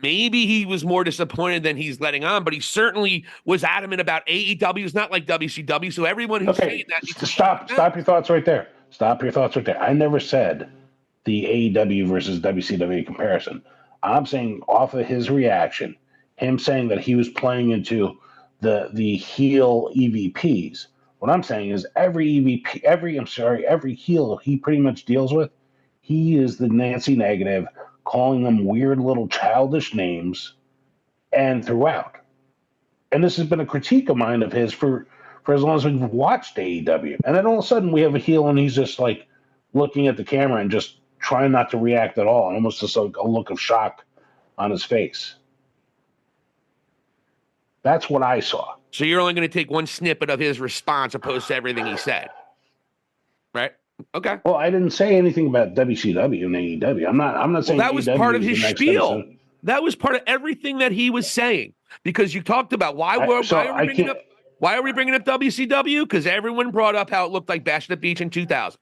maybe he was more disappointed than he's letting on, but he certainly was adamant about AEW. It's not like WCW. So everyone who's saying that needs to stop your thoughts right there. Stop your thoughts right there. I never said the AEW versus WCW comparison. I'm saying off of his reaction, him saying that he was playing into the heel EVPs. What I'm saying is every heel he pretty much deals with, he is the Nancy negative, calling them weird little childish names, and throughout. And this has been a critique of mine of his for as long as we've watched AEW. And then all of a sudden we have a heel and he's just like looking at the camera and just trying not to react at all, and almost just like a look of shock on his face. That's what I saw. So you're only going to take one snippet of his response opposed to everything he said, right? Okay. Well, I didn't say anything about WCW and AEW. I'm not saying that was AEW part of is his the next spiel. episode. That was part of everything that he was saying, because you talked about why are we bringing up WCW? Because everyone brought up how it looked like Bash at the Beach in 2000.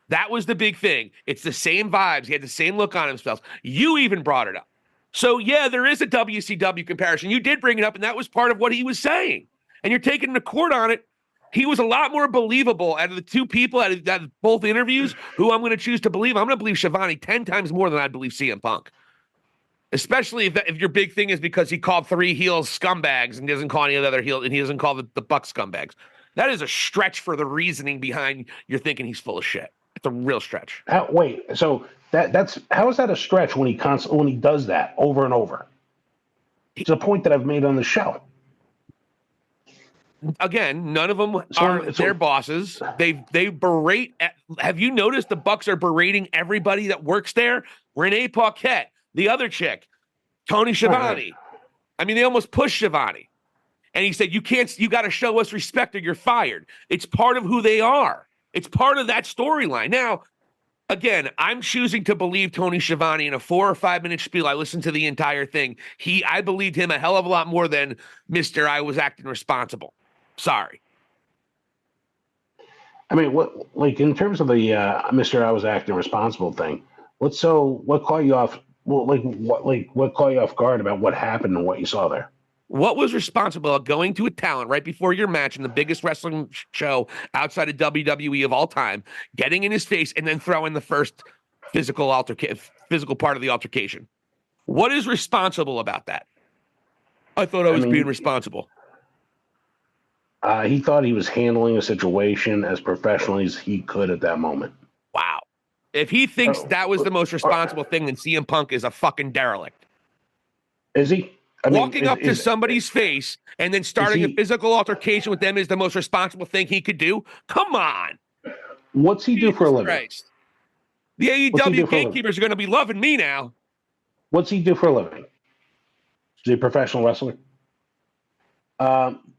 That was the big thing. It's the same vibes. He had the same look on himself. You even brought it up. So, yeah, there is a WCW comparison. You did bring it up, and that was part of what he was saying. And you're taking him to court on it. He was a lot more believable out of the two people, out of both interviews, who I'm going to choose to believe. I'm going to believe Schiavone 10 times more than I believe CM Punk. Especially if your big thing is because he called 3 heels scumbags and doesn't call any other heel, and he doesn't call the Buck scumbags. That is a stretch for the reasoning behind you're thinking he's full of shit. It's a real stretch. Wait, so that's how is that a stretch when he does that over and over? It's a point that I've made on the show. Again, none of them are their bosses. They berate. Have you noticed the Bucks are berating everybody that works there? Renee Paquette, the other chick, Tony Schiavone. Right. I mean, they almost pushed Schiavone. And he said, you got to show us respect or you're fired. It's part of who they are. It's part of that storyline. Now, again, I'm choosing to believe Tony Schiavone in a 4 or 5 minute spiel. I listened to the entire thing. I believed him a hell of a lot more than Mr. I was acting responsible. Sorry. I mean, in terms of the Mr. I was acting responsible thing, what caught you off? Well, what caught you off guard about what happened and what you saw there? What was responsible of going to a talent right before your match in the biggest wrestling show outside of WWE of all time, getting in his face, and then throwing the first physical part of the altercation? What is responsible about that? I thought I was being responsible. He thought he was handling a situation as professionally as he could at that moment. Wow. If he thinks that was the most responsible thing, then CM Punk is a fucking derelict. Is he? Walking up to somebody's face and then starting a physical altercation with them is the most responsible thing he could do? Come on. What's he do for a living? Christ. The AEW gatekeepers are going to be loving me now. What's he do for a living? Is he a professional wrestler?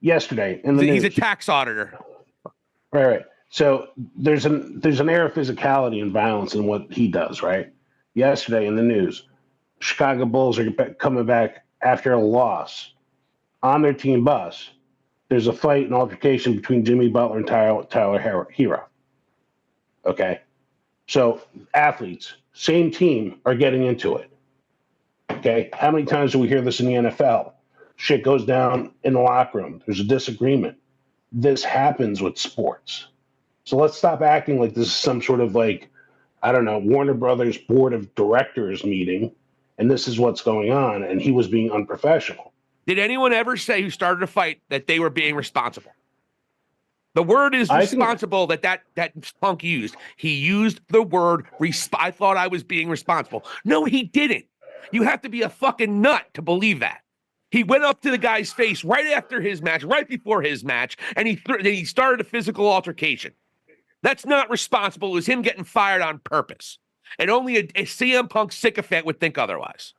Yesterday in the news. He's a tax auditor. Right. So there's an air of physicality and violence in what he does, right? Yesterday in the news, Chicago Bulls are coming back after a loss on their team bus. There's a fight and altercation between Jimmy Butler and Tyler Hero. Okay. So athletes, same team, are getting into it. Okay. How many times do we hear this in the NFL? Shit goes down in the locker room. There's a disagreement. This happens with sports. So let's stop acting like this is some sort of Warner Brothers board of directors meeting, and this is what's going on, and he was being unprofessional. Did anyone ever say who started a fight that they were being responsible? The word is responsible that Punk used. He used the word I thought I was being responsible. No, he didn't. You have to be a fucking nut to believe that. He went up to the guy's face right after his match, right before his match, and he started a physical altercation. That's not responsible. It was him getting fired on purpose. And only a CM Punk sycophant would think otherwise.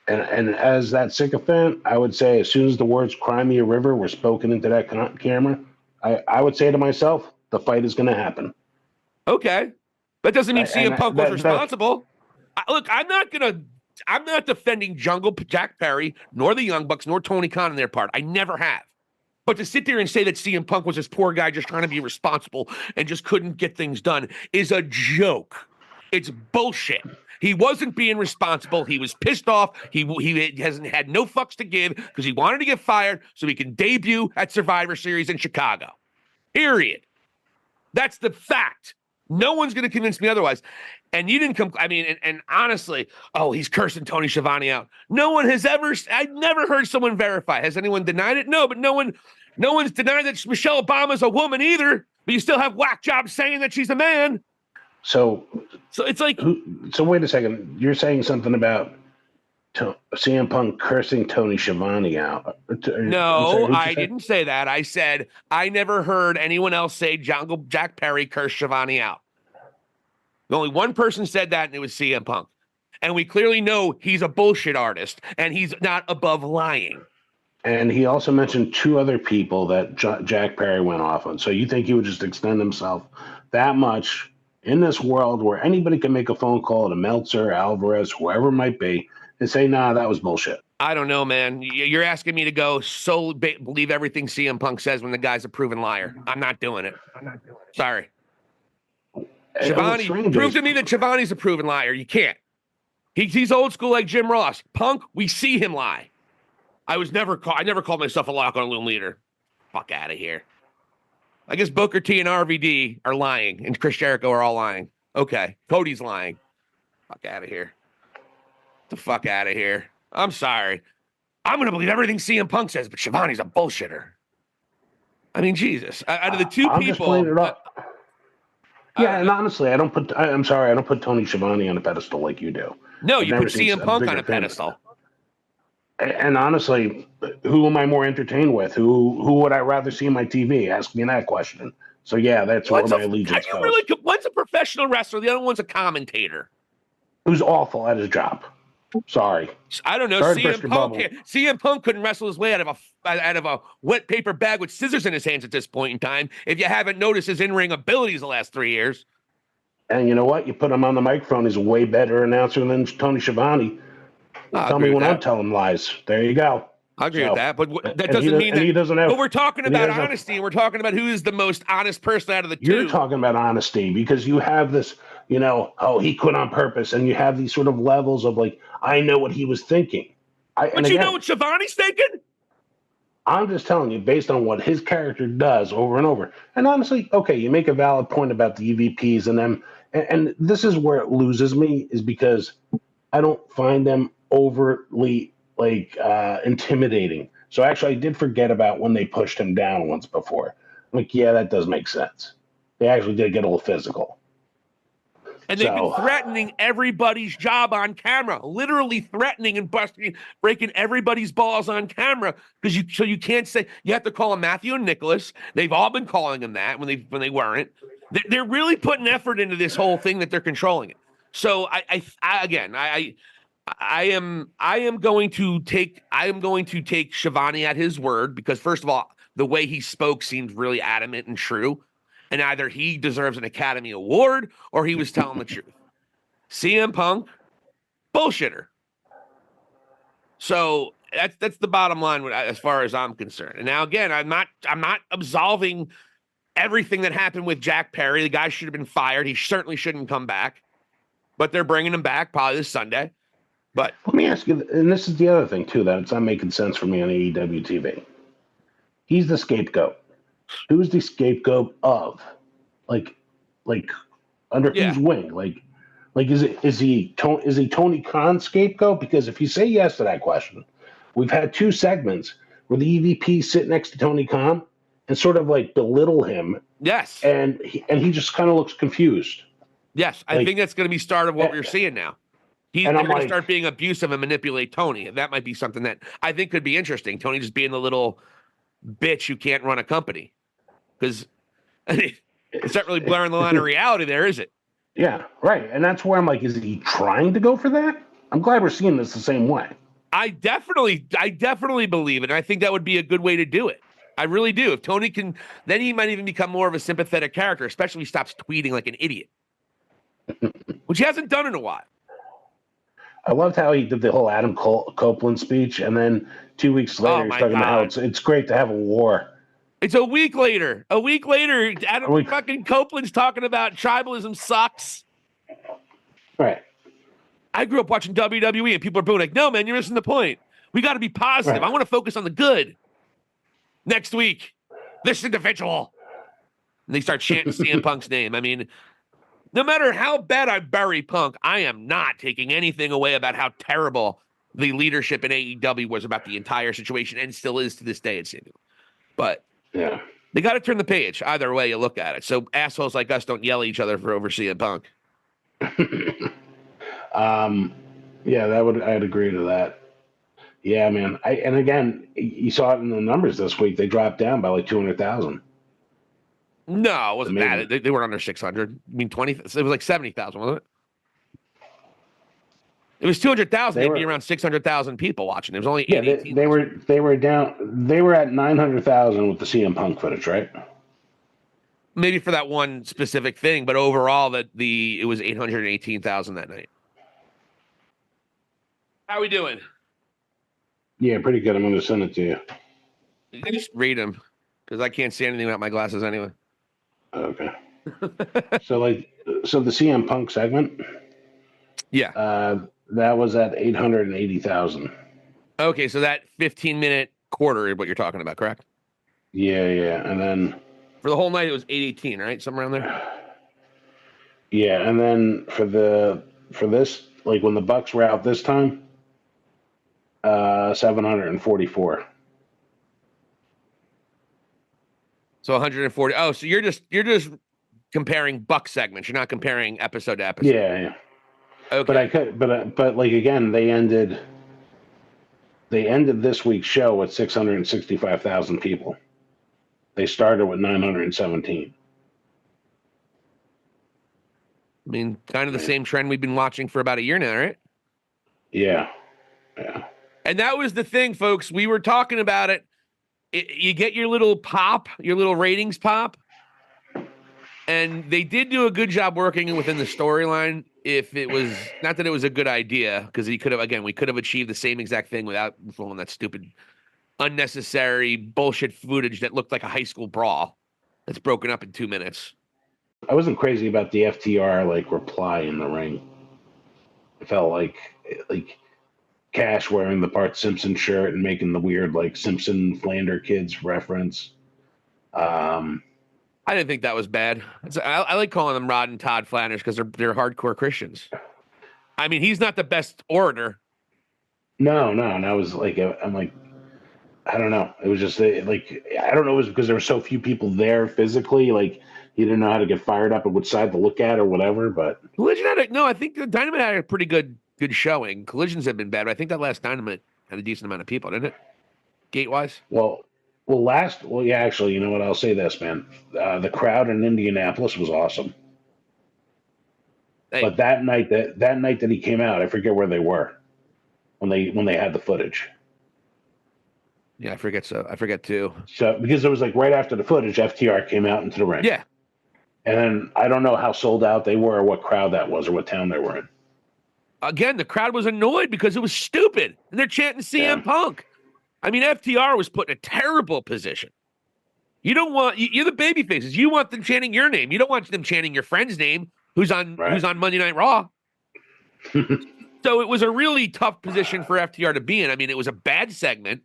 And as that sycophant, I would say as soon as the words "Cry Me a River" were spoken into that camera, I would say to myself, the fight is going to happen. Okay. That doesn't mean CM Punk was that, responsible. Look, I'm not defending Jungle Jack Perry, nor the Young Bucks, nor Tony Khan on their part. I never have. But to sit there and say that CM Punk was this poor guy just trying to be responsible and just couldn't get things done is a joke. It's bullshit. He wasn't being responsible. He was pissed off. He hasn't had no fucks to give because he wanted to get fired so he can debut at Survivor Series in Chicago. Period. That's the fact. No one's going to convince me otherwise. And you didn't come. I mean, and honestly, oh, he's cursing Tony Schiavone out. No one has ever. I've never heard someone verify. Has anyone denied it? No, but no one's denied that Michelle Obama's a woman either. But you still have whack jobs saying that she's a man. So it's like. So wait a second. You're saying something about CM Punk cursing Tony Schiavone out? No, I didn't say that. I said I never heard anyone else say Jack Perry cursed Schiavone out. Only one person said that, and it was CM Punk. And we clearly know he's a bullshit artist, and he's not above lying. And he also mentioned two other people that Jack Perry went off on. So you think he would just extend himself that much in this world where anybody can make a phone call to Meltzer, Alvarez, whoever it might be, and say, nah, that was bullshit? I don't know, man. You're asking me to go believe everything CM Punk says when the guy's a proven liar. I'm not doing it. Sorry. Schiavone, prove to me that Schiavone's a proven liar. You can't. He's old school like Jim Ross. Punk, we see him lie. I never called myself a locker room leader. Fuck out of here. I guess Booker T and RVD are lying, and Chris Jericho are all lying. Okay, Cody's lying. Fuck out of here. The fuck out of here. I'm sorry. I'm gonna believe everything CM Punk says, but Schiavone's a bullshitter. I mean, Jesus. Out of the two people. Yeah, and honestly, I'm sorry, I don't put Tony Schiavone on a pedestal like you do. No, you put CM Punk on a pedestal. And honestly, who am I more entertained with? Who would I rather see on my TV? Ask me that question. So yeah, that's where my allegiance goes. One's a professional wrestler, the other one's a commentator. Who's awful at his job. Sorry. I don't know. CM Punk couldn't wrestle his way out of a wet paper bag with scissors in his hands at this point in time. If you haven't noticed his in-ring abilities the last 3 years. And you know what? You put him on the microphone, he's a way better announcer than Tony Schiavone. Tell me when I'm telling lies. There you go. I agree with that, but that doesn't mean that he doesn't have. But we're talking about honesty, and we're talking about who is the most honest person out of the two. You're talking about honesty because you have this, he quit on purpose, and you have these sort of levels of like, I know what he was thinking. But you know what Schiavone's thinking? I'm just telling you, based on what his character does over and over. And honestly, okay, you make a valid point about the EVPs and them, and this is where it loses me, is because I don't find them overtly intimidating. So actually, I did forget about when they pushed him down once before. Like, yeah, that does make sense. They actually did get a little physical. And they've been threatening everybody's job on camera, literally threatening and breaking everybody's balls on camera. So you can't say, you have to call him Matthew and Nicholas. They've all been calling him that when they weren't. They're really putting effort into this whole thing that they're controlling it. So I am going to take Schiavone at his word, because first of all, the way he spoke seemed really adamant and true. And either he deserves an Academy Award or he was telling the truth. CM Punk, bullshitter. So that's the bottom line as far as I'm concerned. And now again, I'm not absolving everything that happened with Jack Perry. The guy should have been fired. He certainly shouldn't come back. But they're bringing him back probably this Sunday. But let me ask you, and this is the other thing too, that it's not making sense for me on AEW TV. He's the scapegoat. Who's the scapegoat of? Like under whose wing? Like is he Tony Khan's scapegoat? Because if you say yes to that question, we've had two segments where the EVP sit next to Tony Khan and sort of like belittle him. Yes. And he just kind of looks confused. Yes, I think that's going to be start of what we're seeing now. They're going to start being abusive and manipulate Tony. And that might be something that I think could be interesting. Tony just being the little bitch who can't run a company. Because it's not really blurring the line of reality there, is it? Yeah, right. And that's where I'm like, is he trying to go for that? I'm glad we're seeing this the same way. I definitely believe it. And I think that would be a good way to do it. I really do. If Tony can, then he might even become more of a sympathetic character, especially if he stops tweeting like an idiot, which he hasn't done in a while. I loved how he did the whole Adam Copeland speech, and then 2 weeks later, he's talking about how it's great to have a war. It's a week later. Adam fucking Copeland's talking about tribalism sucks. Right. I grew up watching WWE, and people are booing like, "No, man, you're missing the point. We got to be positive. Right. I want to focus on the good." Next week, this individual, and they start chanting CM Punk's name. I mean, no matter how bad I bury Punk, I am not taking anything away about how terrible the leadership in AEW was about the entire situation, and still is to this day, it seems. But yeah, they got to turn the page either way you look at it. So assholes like us don't yell at each other for over CM Punk. Yeah, I'd agree to that. Yeah, man. And again, you saw it in the numbers this week. They dropped down by like 200,000. No, it wasn't bad. They were under 600. I mean, 20. It was like 70,000, wasn't it? It was 200,000. They'd be around 600,000 people watching. It was only 18. They were down. They were at 900,000 with the CM Punk footage, right? Maybe for that one specific thing, but overall, it was 818,000 that night. How we doing? Yeah, pretty good. I'm going to send it to you. You can just read them because I can't see anything without my glasses anyway. Okay. So the CM Punk segment. Yeah. That was at 880,000. Okay, so that 15-minute quarter is what you're talking about, correct? Yeah, and then for the whole night it was 818, right? Somewhere around there. Yeah, and then for this, like when the Bucks were out this time, 744. So 140. Oh, so you're just comparing Buck segments. You're not comparing episode to episode. Yeah. Okay. But like again, they ended this week's show with 665,000 people. They started with 917. I mean, kind of the same trend we've been watching for about a year now, right? Yeah. And that was the thing, folks. We were talking about it. You get your little pop, your little ratings pop. And they did do a good job working within the storyline. If it was not that it was a good idea, because we could have achieved the same exact thing without filming that stupid, unnecessary bullshit footage that looked like a high school brawl that's broken up in 2 minutes. I wasn't crazy about the FTR reply in the ring. It felt like Cash wearing the Bart Simpson shirt and making the weird Simpson Flander kids reference. I didn't think that was bad. I like calling them Rod and Todd Flanders because they're hardcore Christians. I mean, he's not the best orator. No. And I was I'm like, I don't know. It was just I don't know. It was because there were so few people there physically. He didn't know how to get fired up and which side to look at or whatever. But Collision I think the Dynamite had a pretty good showing. Collisions have been bad, but I think that last Dynamite had a decent amount of people, didn't it? Gate wise. Yeah, actually, you know what? I'll say this, man. The crowd in Indianapolis was awesome. Hey. But that night that he came out, I forget where they were when they had the footage. Yeah, I forget too. So because it was right after the footage, FTR came out into the ring. Yeah. And then I don't know how sold out they were, or what crowd that was, or what town they were in. Again, the crowd was annoyed because it was stupid, and they're chanting CM Punk. I mean, FTR was put in a terrible position. You don't want you're the baby faces. You want them chanting your name. You don't want them chanting your friend's name, who's on Monday Night Raw. So it was a really tough position for FTR to be in. I mean, it was a bad segment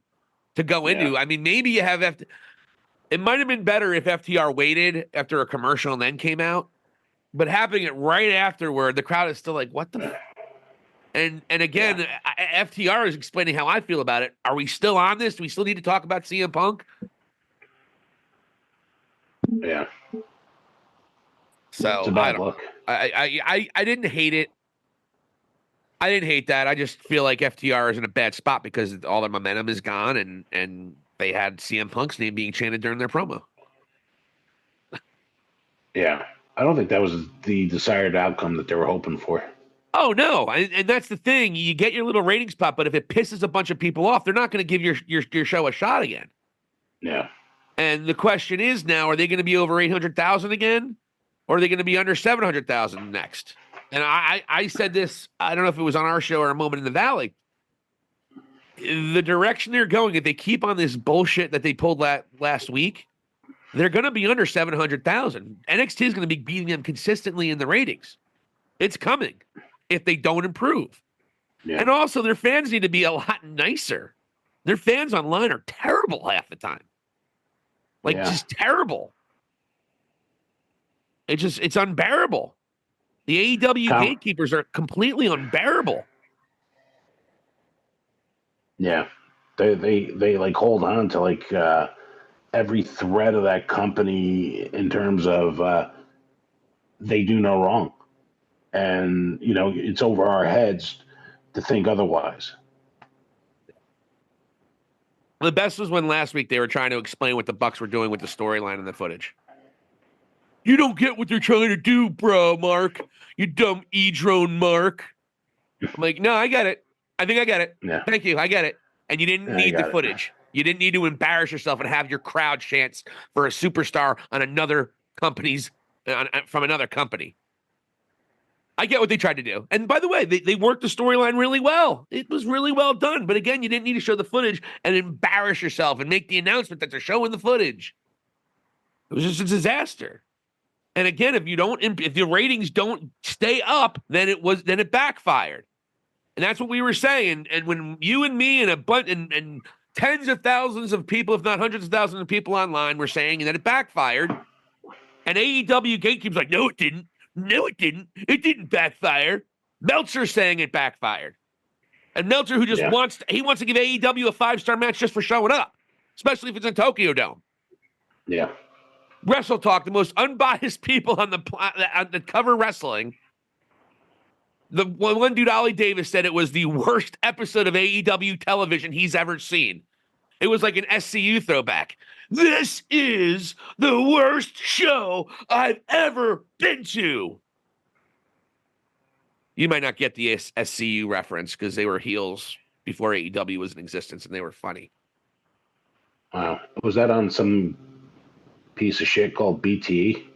to go into. I mean, maybe you have it might have been better if FTR waited after a commercial and then came out, but having it right afterward, the crowd is still like, "What the?" And again, FTR is explaining how I feel about it. Are we still on this? Do we still need to talk about CM Punk? Yeah. So it's a bad look. I didn't hate it. I didn't hate that. I just feel like FTR is in a bad spot because all their momentum is gone, and they had CM Punk's name being chanted during their promo. Yeah. I don't think that was the desired outcome that they were hoping for. Oh no, and that's the thing. You get your little ratings pop, but if it pisses a bunch of people off, they're not going to give your show a shot again. Yeah. And the question is now: are they going to be over 800,000 again, or are they going to be under 700,000 next? And I said this. I don't know if it was on our show or a Moment in the Valley. The direction they're going, if they keep on this bullshit that they pulled last week, they're going to be under 700,000. NXT is going to be beating them consistently in the ratings. It's coming if they don't improve. Yeah. And also, their fans need to be a lot nicer. Their fans online are terrible half the time. Just terrible. It's unbearable. The AEW gatekeepers are completely unbearable. Yeah. They like hold on to like every thread of that company in terms of they do no wrong. And, you know, it's over our heads to think otherwise. The best was when last week they were trying to explain what the Bucks were doing with the storyline and the footage. You don't get what they're trying to do, bro, Mark. You dumb E-drone, Mark. I'm like, no, I get it. I think I get it. Yeah. Thank you. I get it. And you didn't need the footage. You didn't need to embarrass yourself and have your crowd chants for a superstar on another company's from another company. I get what they tried to do. And by the way, they worked the storyline really well. It was really well done. But again, you didn't need to show the footage and embarrass yourself and make the announcement that they're showing the footage. It was just a disaster. And again, if the ratings don't stay up, then it backfired. And that's what we were saying. And when you and me and a bunch and tens of thousands of people, if not hundreds of thousands of people online were saying that it backfired, and AEW gatekeepers like, no, it didn't. No, it didn't. It didn't backfire. Meltzer's saying it backfired. And Meltzer, who just wants to give AEW a 5-star match just for showing up, especially if it's in Tokyo Dome. Yeah. Wrestle Talk, the most unbiased people on the cover wrestling. The one dude, Ollie Davis, said it was the worst episode of AEW television he's ever seen. It was like an SCU throwback. This is the worst show I've ever been to. You might not get the SCU reference because they were heels before AEW was in existence, and they were funny. Wow. Was that on some piece of shit called BTE?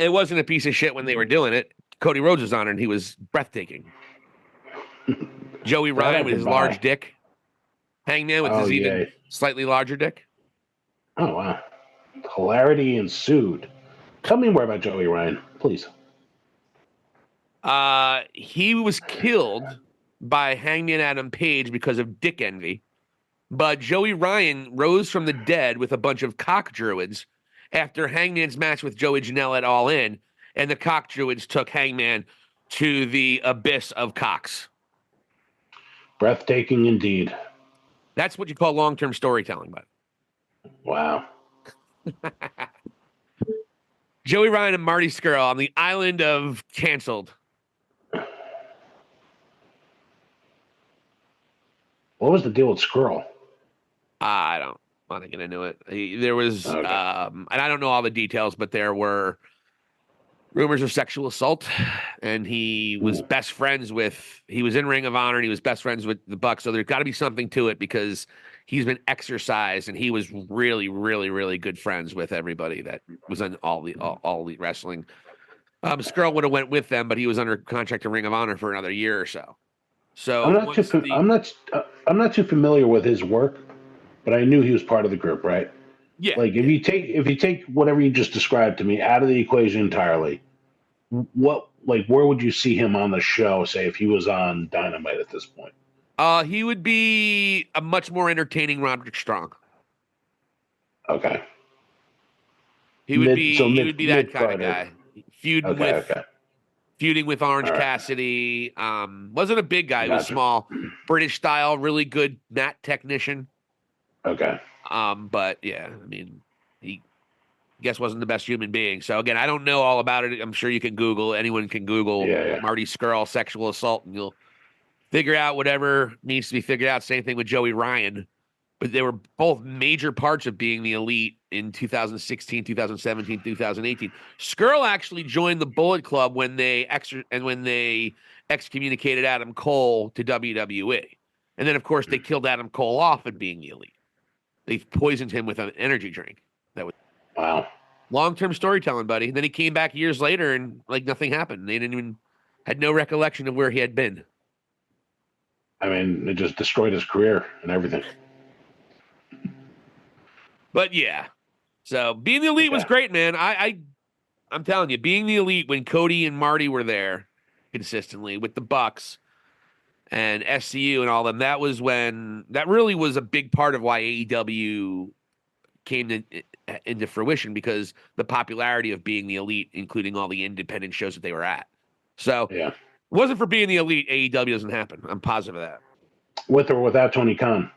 It wasn't a piece of shit when they were doing it. Cody Rhodes was on it, and he was breathtaking. Joey Ryan with his large dick. Hangman with his even slightly larger dick. Oh, wow. Hilarity ensued. Tell me more about Joey Ryan, please. He was killed by Hangman Adam Page because of dick envy. But Joey Ryan rose from the dead with a bunch of cock druids after Hangman's match with Joey Janela at All In, and the cock druids took Hangman to the abyss of cocks. Breathtaking indeed. That's what you call long-term storytelling, bud. Wow. Joey Ryan and Marty Scurll on the island of canceled. What was the deal with Scurll? I don't want to get into it. There was, and I don't know all the details, but there were rumors of sexual assault, and he was he was in Ring of Honor, and he was best friends with the Bucks. So there's got to be something to it because he's been exercised, and he was really, really, really good friends with everybody that was in all elite wrestling. Scurll would have went with them, but he was under contract to Ring of Honor for another year or so. So I'm not too familiar with his work, but I knew he was part of the group, right? Yeah. Like if you take whatever you just described to me out of the equation entirely, where would you see him on the show? Say if he was on Dynamite at this point. He would be a much more entertaining Roderick Strong. Okay. He would be that kind of guy. Feuding with Orange Cassidy. Wasn't a big guy. He was small. British style, really good mat technician. Okay. But yeah, I mean, he wasn't the best human being. So again, I don't know all about it. I'm sure you can Google. Anyone can Google Marty Scurll sexual assault, and you'll figure out whatever needs to be figured out. Same thing with Joey Ryan. but they were both major parts of being the Elite in 2016, 2017, 2018. Skrull actually joined the Bullet Club when they excommunicated Adam Cole to WWE. And then, of course, they killed Adam Cole off at being the Elite. They poisoned him with an energy drink. That was Wow. long-term storytelling, buddy. And then he came back years later and like nothing happened. They didn't even had no recollection of where he had been. I mean, it just destroyed his career and everything. But yeah. So being the Elite was great, man. I'm telling you, being the Elite when Cody and Marty were there consistently with the Bucks and SCU and all them, that really was a big part of why AEW came into fruition, because the popularity of being the Elite, including all the independent shows that they were at. So yeah, it wasn't for being the Elite, AEW doesn't happen. I'm positive of that. With or without Tony Khan.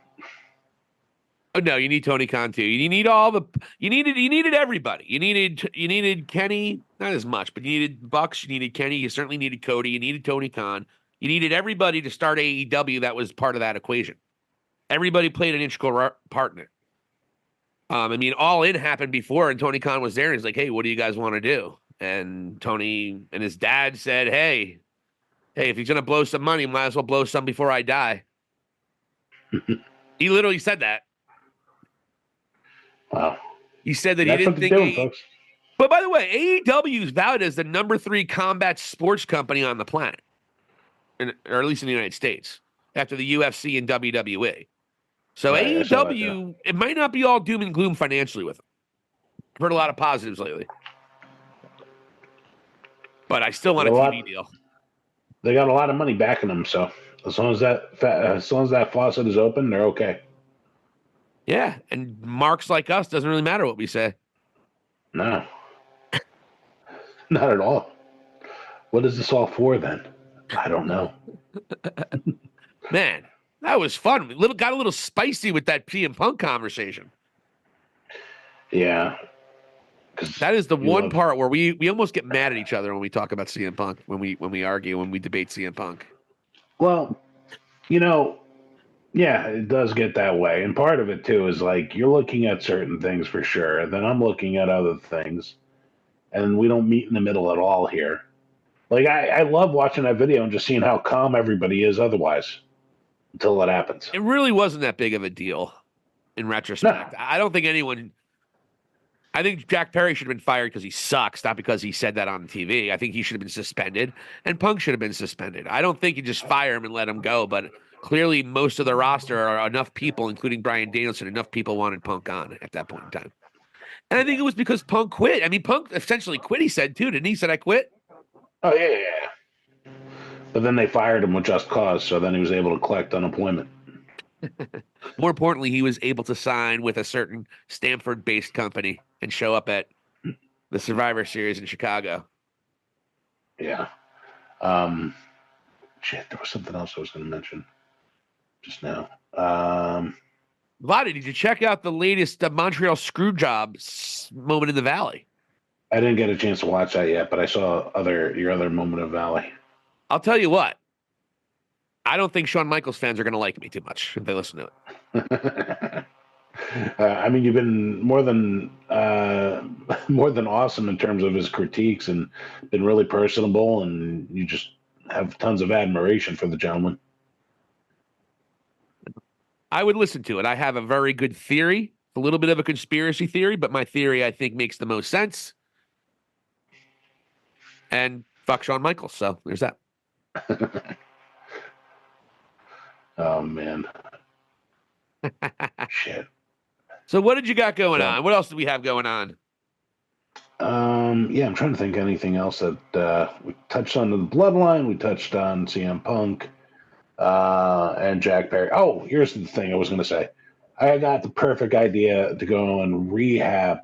Oh no, you need Tony Khan too. You needed everybody. You needed Kenny, not as much, but you needed Bucks, you needed Kenny, you certainly needed Cody, you needed Tony Khan. You needed everybody to start AEW that was part of that equation. Everybody played an integral part in it. I mean, All In happened before, and Tony Khan was there, and he's like, "Hey, what do you guys want to do?" And Tony and his dad said, "Hey, if he's gonna blow some money, might as well blow some before I die." He literally said that. Wow. He said that he didn't think. Folks. But by the way, AEW is valued as the number 3 combat sports company on the planet, or at least in the United States, after the UFC and WWE. So right, AEW, it might not be all doom and gloom financially with them. I've heard a lot of positives lately. But I still want a TV deal. They got a lot of money backing them, so as long as that faucet is open, they're okay. Yeah, and marks like us doesn't really matter what we say. No. Not at all. What is this all for then? I don't know. Man, that was fun. Got a little spicy with that CM Punk conversation. Yeah. That is the one part where we almost get mad at each other when we talk about CM Punk, when we argue, when we debate CM Punk. Well, yeah, it does get that way. And part of it too is like you're looking at certain things for sure, and then I'm looking at other things, and we don't meet in the middle at all here. Like I love watching that video and just seeing how calm everybody is otherwise until it happens. It really wasn't that big of a deal in retrospect. No. I think Jack Perry should have been fired because he sucks, not because he said that on TV. I think he should have been suspended, and Punk should have been suspended. I don't think you just fire him and let him go, but clearly most of the roster are enough people, including Bryan Danielson, enough people wanted Punk on at that point in time. And I think it was because Punk quit. I mean, Punk essentially quit, he said, too. Didn't he? Said, I quit? Oh, yeah. But then they fired him with just cause, so then he was able to collect unemployment. More importantly, he was able to sign with a certain Stanford-based company and show up at the Survivor Series in Chicago. Yeah. Shit, there was something else I was going to mention just now. Vladi, did you check out the latest Montreal Screwjob moment in the Valley? I didn't get a chance to watch that yet, but I saw your other moment of Valley. I'll tell you what. I don't think Shawn Michaels fans are going to like me too much if they listen to it. I mean, you've been more than awesome in terms of his critiques, and been really personable, and you just have tons of admiration for the gentleman. I would listen to it. I have a very good theory, a little bit of a conspiracy theory, but my theory I think makes the most sense. And fuck Shawn Michaels, so there's that. Oh man. Shit. So what did you got going on? What else do we have going on? Yeah, I'm trying to think of anything else that we touched on the Bloodline. We touched on CM Punk and Jack Perry. Oh, here's the thing I was going to say. I got the perfect idea to go and rehab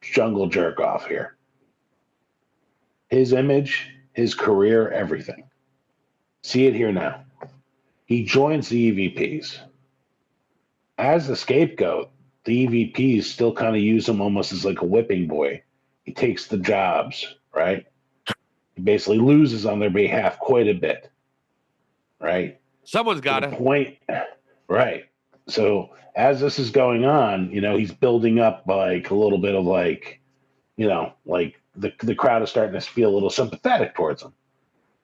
Jungle Jerk off here. His image, his career, everything. See it here now. He joins the EVPs. As the scapegoat, the EVPs still kind of use him almost as like a whipping boy. He takes the jobs, right? He basically loses on their behalf quite a bit, right? Someone's got it. Point, right. So as this is going on, he's building up like a little bit of like, like the crowd is starting to feel a little sympathetic towards him.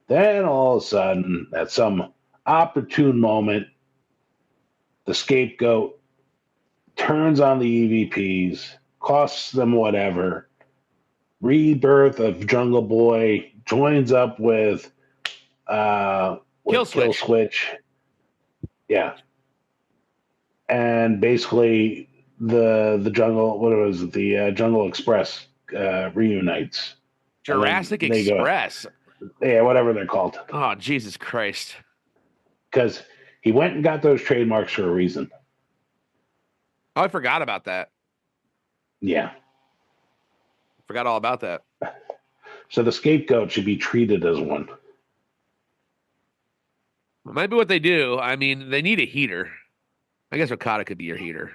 Then all of a sudden, at some opportune moment, the scapegoat turns on the EVPs, costs them whatever. Rebirth of Jungle Boy joins up with Kill Switch. Yeah. And basically the Jungle, what was it? The Jungle Express reunites. Jurassic Express. Yeah, whatever they're called. Oh, Jesus Christ. Because he went and got those trademarks for a reason. Oh, I forgot about that. Yeah. Forgot all about that. So the scapegoat should be treated as one. It might be what they do. I mean, they need a heater. I guess Okada could be your heater.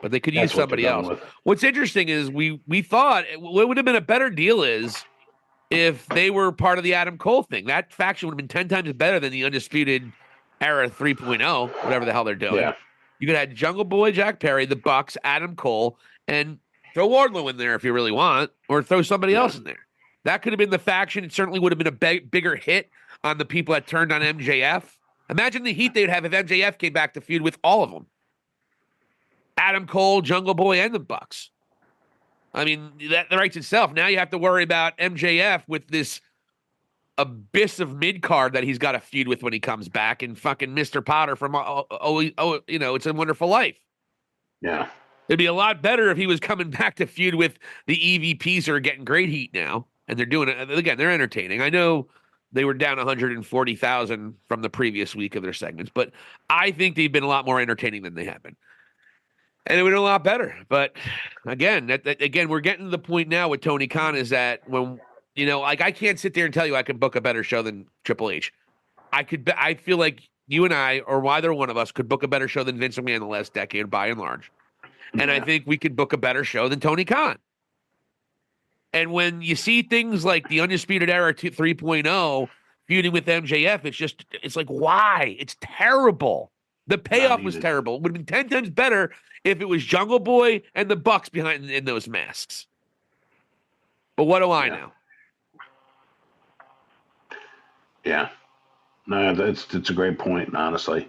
But they could use somebody else. What's interesting is we thought what would have been a better deal is if they were part of the Adam Cole thing. That faction would have been 10 times better than the Undisputed Era 3.0, whatever the hell they're doing. Yeah. You could have Jungle Boy, Jack Perry, the Bucks, Adam Cole, and throw Wardlow in there if you really want, or throw somebody else in there. That could have been the faction. It certainly would have been a bigger hit on the people that turned on MJF. Imagine the heat they'd have if MJF came back to feud with all of them. Adam Cole, Jungle Boy, and the Bucks. I mean, that writes itself. Now you have to worry about MJF with this abyss of mid-card that he's got to feud with when he comes back, and fucking Mr. Potter from It's a Wonderful Life. Yeah. It'd be a lot better if he was coming back to feud with the EVPs who are getting great heat now, and they're doing it. Again, they're entertaining. I know they were down 140,000 from the previous week of their segments, but I think they've been a lot more entertaining than they have been. And it would have been a lot better. But again, again, we're getting to the point now with Tony Khan is that when, like I can't sit there and tell you I can book a better show than Triple H. I feel like you and I, or either one of us, could book a better show than Vince McMahon in the last decade, by and large. And I think we could book a better show than Tony Khan. And when you see things like the Undisputed Era 3.0 feuding with MJF, it's like, why? It's terrible. The payoff was terrible. It would have been 10 times better if it was Jungle Boy and the Bucks behind in those masks. But what do I know? Yeah. No, it's a great point, honestly.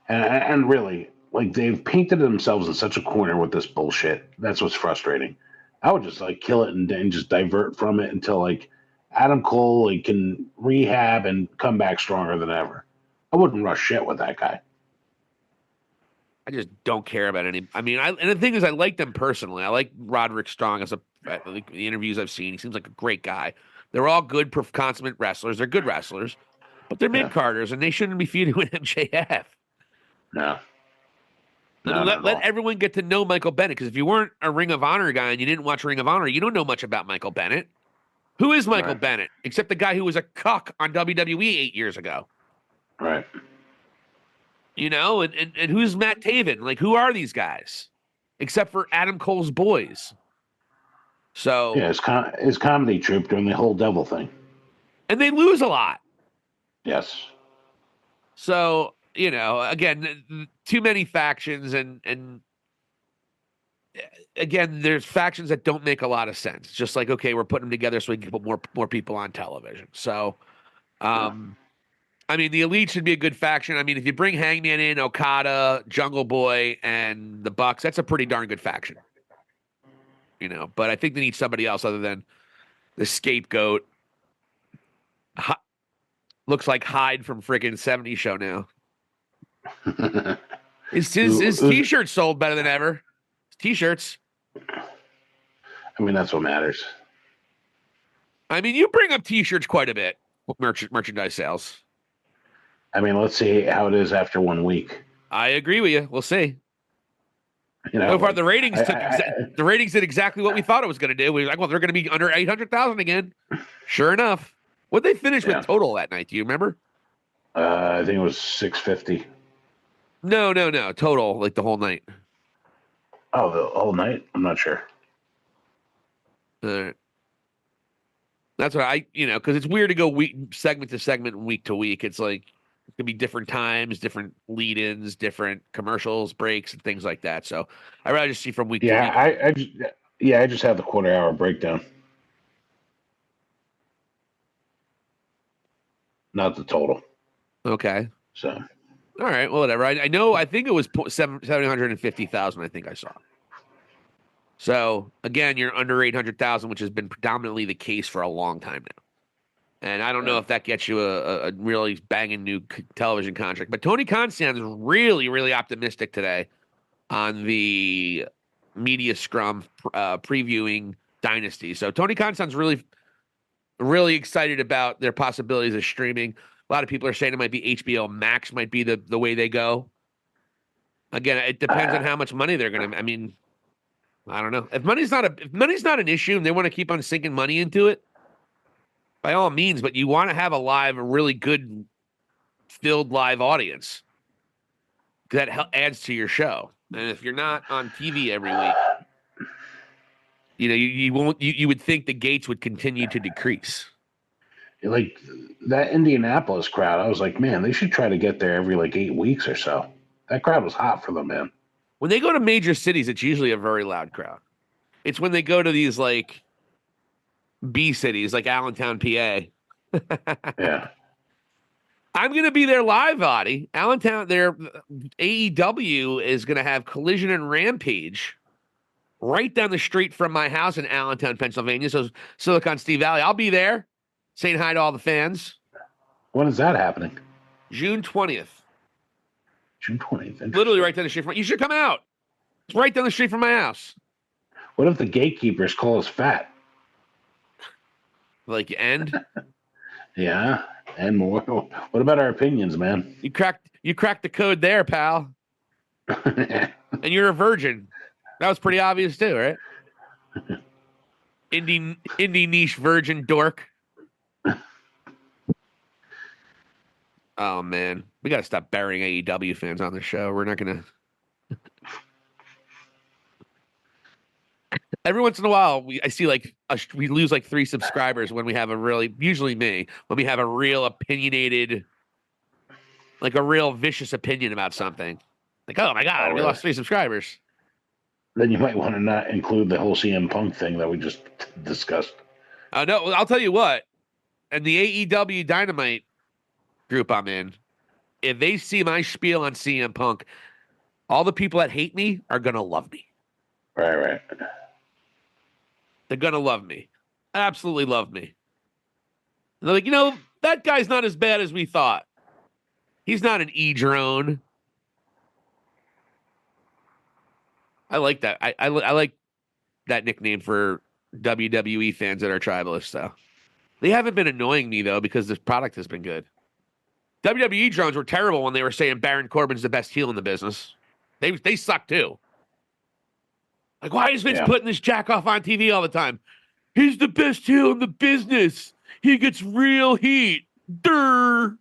And really, like, they've painted themselves in such a corner with this bullshit. That's what's frustrating. I would just like kill it and just divert from it until like Adam Cole can rehab and come back stronger than ever. I wouldn't rush shit with that guy. I just don't care about any. I mean, and the thing is, I like them personally. I like Roderick Strong the interviews I've seen. He seems like a great guy. They're all good, consummate wrestlers. They're good wrestlers, but they're mid-carders, and they shouldn't be feuding with MJF. No. Let everyone get to know Michael Bennett, because if you weren't a Ring of Honor guy and you didn't watch Ring of Honor, you don't know much about Michael Bennett. Who is Michael Bennett, except the guy who was a cuck on WWE 8 years ago? Right. And who's Matt Taven? Like, who are these guys? Except for Adam Cole's boys. So yeah, his comedy troupe doing the whole devil thing. And they lose a lot. Yes. So, again, too many factions, and again, there's factions that don't make a lot of sense. It's just like, okay, we're putting them together so we can put more people on television. So, I mean, the Elite should be a good faction. I mean, if you bring Hangman in, Okada, Jungle Boy, and the Bucks, that's a pretty darn good faction. But I think they need somebody else other than the scapegoat. Looks like Hyde from friggin' 70s show now. His T-shirts sold better than ever. His T-shirts. I mean, that's what matters. I mean, you bring up T-shirts quite a bit. Merchandise sales. I mean, let's see how it is after 1 week. I agree with you. We'll see. So far, the ratings the ratings did exactly what we thought it was going to do. We were like, well, they're going to be under 800,000 again. Sure enough. What'd they finish with total that night? Do you remember? I think it was 650. No. Total, like the whole night. Oh, the whole night? I'm not sure. That's what because it's weird to go segment to segment, week to week. It's like, It could be different times, different lead-ins, different commercials, breaks, and things like that. So I'd rather just see from week to Yeah, week. I just have the quarter-hour breakdown, not the total. Okay. So All right. Well, whatever. I know. I think it was 750,000. I think I saw. So again, you're under 800,000, which has been predominantly the case for a long time now. And I don't know if that gets you a really banging new television contract. But Tony Khan sounds really, really optimistic today on the media scrum previewing Dynasty. So Tony Khan sounds really, really excited about their possibilities of streaming. A lot of people are saying it might be HBO Max might be the way they go. Again, it depends on how much money they're going to. I mean, I don't know. If money's not an issue and they want to keep on sinking money into it, by all means, but you want to have a really good filled live audience that adds to your show. And if you're not on TV every week, you won't. You would think the gates would continue to decrease. like that Indianapolis crowd, I was like, man, they should try to get there every 8 weeks or so. That crowd was hot for them, man. When they go to major cities, it's usually a very loud crowd. It's when they go to these B cities like Allentown, PA. Yeah. I'm going to be there live, Audie. Allentown, their AEW is going to have Collision and Rampage right down the street from my house in Allentown, Pennsylvania. So Silicon Steve Valley. I'll be there saying hi to all the fans. When is that happening? June 20th. June 20th. Literally right down the street from. You should come out. It's right down the street from my house. What if the gatekeepers call us fat? Like you end? Yeah, and more. What about our opinions, man? You cracked the code there, pal. And you're a virgin. That was pretty obvious too, right? Indie niche virgin dork. Oh man, we got to stop burying AEW fans on the show. We're not gonna. Every once in a while, I see we lose 3 subscribers when we have usually me, when we have a real opinionated, a real vicious opinion about something. Like, oh my god, we lost 3 subscribers. Then you might want to not include the whole CM Punk thing that we just discussed. No, I'll tell you what. And the AEW Dynamite group I'm in, if they see my spiel on CM Punk, all the people that hate me are gonna love me. Right. They're gonna love me. Absolutely love me. And they're like, that guy's not as bad as we thought. He's not an E-drone. I like that. I like that nickname for WWE fans that are tribalists, though. They haven't been annoying me, though, because this product has been good. WWE drones were terrible when they were saying Baron Corbin's the best heel in the business. They suck, too. Like, why is Vince putting this jack-off on TV all the time? He's the best heel in the business. He gets real heat. Durr.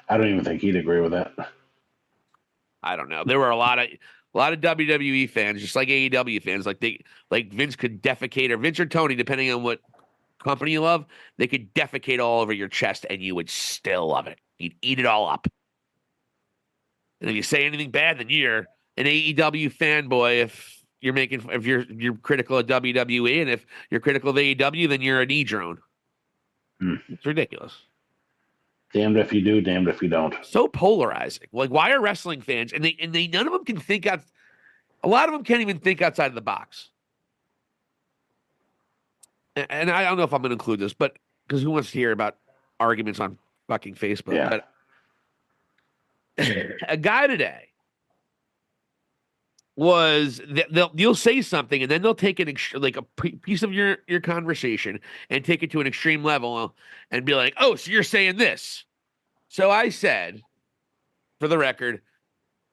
I don't even think he'd agree with that. I don't know. There were a lot of WWE fans, just like AEW fans, like Vince could defecate, or Vince or Tony, depending on what company you love, they could defecate all over your chest and you would still love it. You'd eat it all up. And if you say anything bad, then you're an AEW fanboy. If you're critical of WWE, and if you're critical of AEW, then you're an E-drone. It's ridiculous. Damned if you do, damned if you don't. So polarizing. Like, why are wrestling fans and they none of them can think out? A lot of them can't even think outside of the box. And I don't know if I'm going to include this, but because who wants to hear about arguments on fucking Facebook? Yeah. But a guy today you'll say something and then they'll take a piece of your conversation and take it to an extreme level and be like, oh, so you're saying this. So I said, for the record,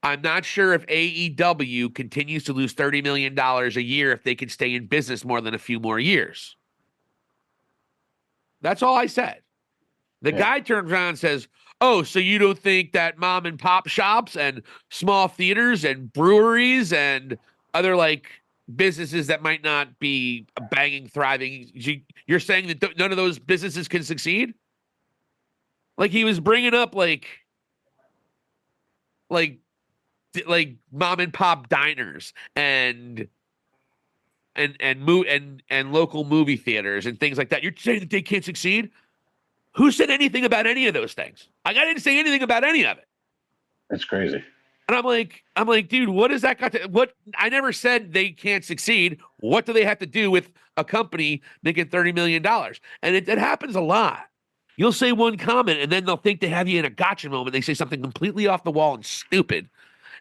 I'm not sure if AEW continues to lose $30 million a year if they can stay in business more than a few more years. That's all I said. The guy turns around and says, oh, so you don't think that mom and pop shops and small theaters and breweries and other businesses that might not be banging, thriving, you're saying that none of those businesses can succeed? Like he was bringing up like mom and pop diners and local movie theaters and things like that. You're saying that they can't succeed? Who said anything about any of those things? Like I didn't say anything about any of it. That's crazy. And I'm like, dude, what does that got to what? I never said they can't succeed. What do they have to do with a company making $30 million? And it happens a lot. You'll say one comment and then they'll think they have you in a gotcha moment. They say something completely off the wall and stupid.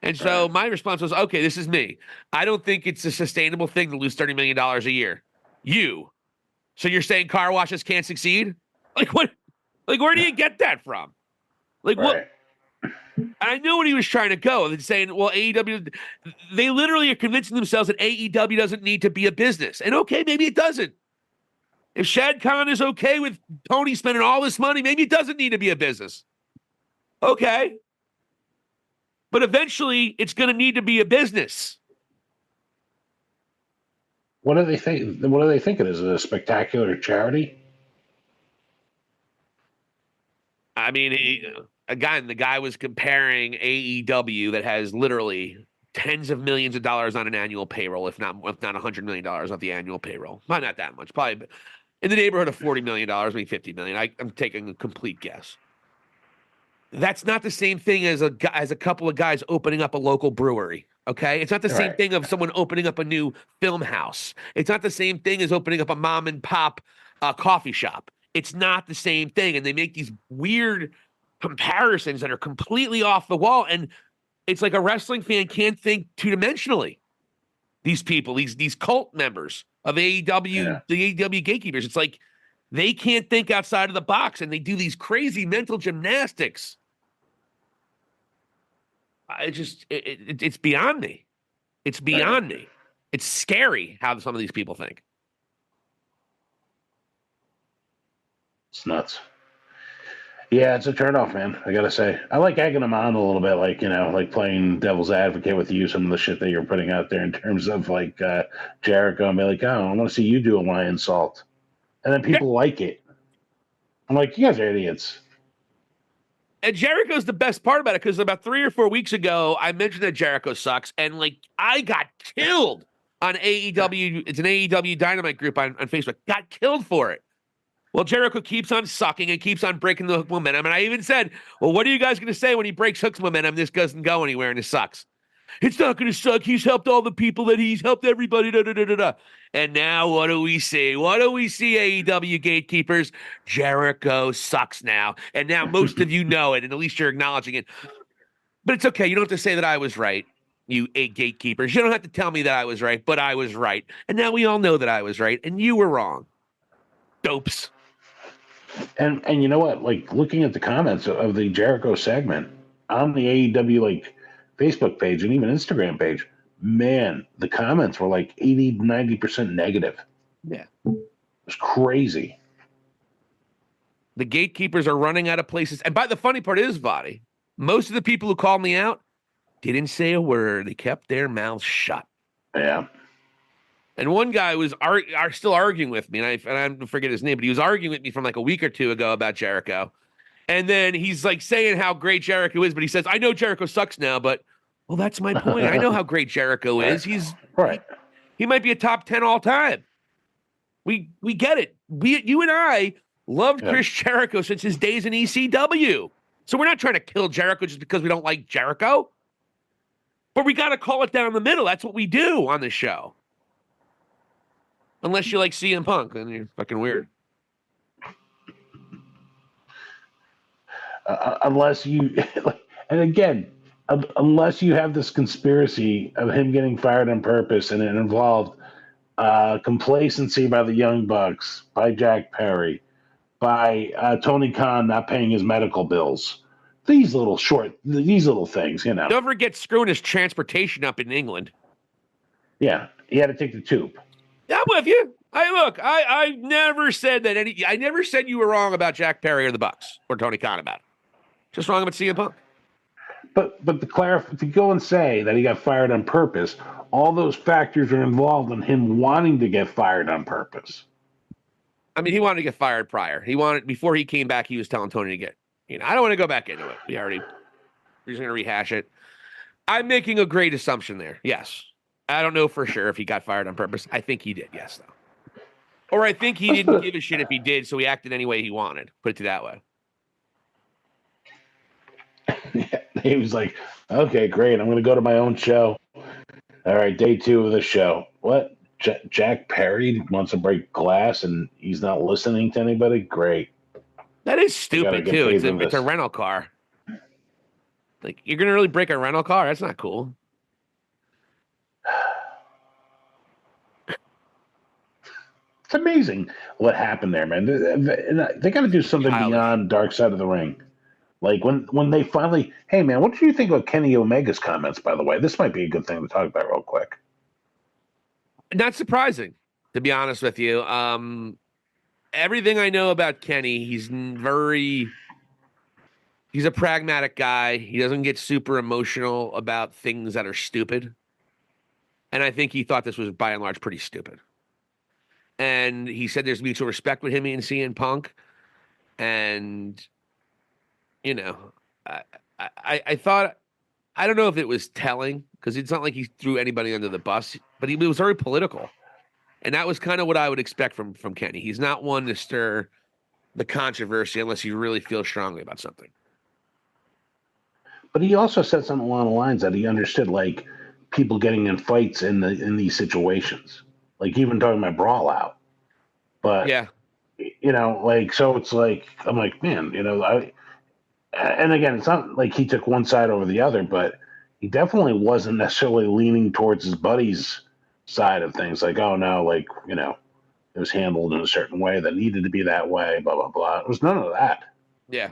And so my response was, okay, this is me. I don't think it's a sustainable thing to lose $30 million a year. So you're saying car washes can't succeed? Like what? Like where do you get that from? Like what? I knew what he was trying to go. They're saying, well, AEW, they literally are convincing themselves that AEW doesn't need to be a business. And okay, maybe it doesn't. If Shad Khan is okay with Tony spending all this money, maybe it doesn't need to be a business. Okay. But eventually it's going to need to be a business. What do they think? What do they think it is? A spectacular charity? I mean, again, the guy was comparing AEW that has literally tens of millions of dollars on an annual payroll, if not $100 million of the annual payroll. Not that much, probably in the neighborhood of $40 million, maybe $50 million. I'm taking a complete guess. That's not the same thing as a couple of guys opening up a local brewery. Okay, it's not the same thing of someone opening up a new film house. It's not the same thing as opening up a mom and pop coffee shop. It's not the same thing, and they make these weird comparisons that are completely off the wall. And it's like a wrestling fan can't think two-dimensionally. These people, these cult members of AEW, the AEW gatekeepers, it's like they can't think outside of the box, and they do these crazy mental gymnastics. It's beyond me. It's beyond me. It's scary how some of these people think. It's nuts. Yeah, it's a turnoff, man. I gotta say, I like egging them on a little bit, like like playing devil's advocate with you. Some of the shit that you're putting out there in terms of like Jericho, and be like, oh, I want to see you do a lion salt, and then people like it. I'm like, you guys are idiots. And Jericho's the best part about it because about 3 or 4 weeks ago, I mentioned that Jericho sucks, and like I got killed on AEW. It's an AEW Dynamite group on Facebook. Got killed for it. Well, Jericho keeps on sucking and keeps on breaking the Hook momentum. And I even said, well, what are you guys going to say when he breaks Hook's momentum? This doesn't go anywhere and it sucks. It's not going to suck. He's helped all the people that he's helped everybody. Da, da, da, da, da. And now what do we see? What do we see, AEW gatekeepers? Jericho sucks now. And now most of you know it, and at least you're acknowledging it. But it's okay. You don't have to say that I was right, you gatekeepers. You don't have to tell me that I was right, but I was right. And now we all know that I was right, and you were wrong. Dopes. And you know what? Like looking at the comments of the Jericho segment on the AEW like Facebook page and even Instagram page, man, the comments were like 80-90% negative. Yeah. It's crazy. The gatekeepers are running out of places. And the funny part is, Vladi, most of the people who called me out didn't say a word. They kept their mouths shut. Yeah. And one guy was still arguing with me, and I forget his name, but he was arguing with me from like a week or two ago about Jericho. And then he's like saying how great Jericho is, but he says, I know Jericho sucks now, but well, that's my point. I know how great Jericho is. He might be a top 10 all time. We get it. You and I loved Chris Jericho since his days in ECW. So we're not trying to kill Jericho just because we don't like Jericho. But we got to call it down the middle. That's what we do on this show. Unless you like CM Punk, then you're fucking weird. Unless you, and again, unless you have this conspiracy of him getting fired on purpose and it involved complacency by the Young Bucks, by Jack Perry, by Tony Khan not paying his medical bills. These little things, Don't forget screwing his transportation up in England. Yeah, he had to take the tube. I'm with you. I never said that I never said you were wrong about Jack Perry or the Bucks or Tony Khan about it. Just wrong about CM Punk. But to go and say that he got fired on purpose, all those factors are involved in him wanting to get fired on purpose. I mean, he wanted to get fired prior. Before he came back, he was telling Tony to get I don't want to go back into it. We're just going to rehash it. I'm making a great assumption there. Yes. I don't know for sure if he got fired on purpose. I think he did. Yes, though. Or I think he didn't give a shit if he did, so he acted any way he wanted. Put it that way. He was like, okay, great. I'm going to go to my own show. All right, day 2 of the show. What? Jack Perry wants to break glass and he's not listening to anybody? Great. That is stupid, too. It's a rental car. Like, you're going to really break a rental car? That's not cool. It's amazing what happened there, man. They got to do something beyond Dark Side of the Ring. Like when they finally, hey man, what do you think about Kenny Omega's comments? By the way, this might be a good thing to talk about real quick. Not surprising, to be honest with you. Everything I know about Kenny, he's a pragmatic guy. He doesn't get super emotional about things that are stupid. And I think he thought this was by and large pretty stupid. And he said there's mutual respect with him and CM Punk. And, I thought, I don't know if it was telling, because it's not like he threw anybody under the bus, but he was very political. And that was kind of what I would expect from Kenny. He's not one to stir the controversy unless he really feels strongly about something. But he also said something along the lines that he understood, like, people getting in fights in these situations. Like, even talking about brawl out. But, yeah, so it's like, I'm like, man, and again, it's not like he took one side over the other, but he definitely wasn't necessarily leaning towards his buddy's side of things. Like, oh no, like, it was handled in a certain way that needed to be that way, blah, blah, blah. It was none of that. Yeah.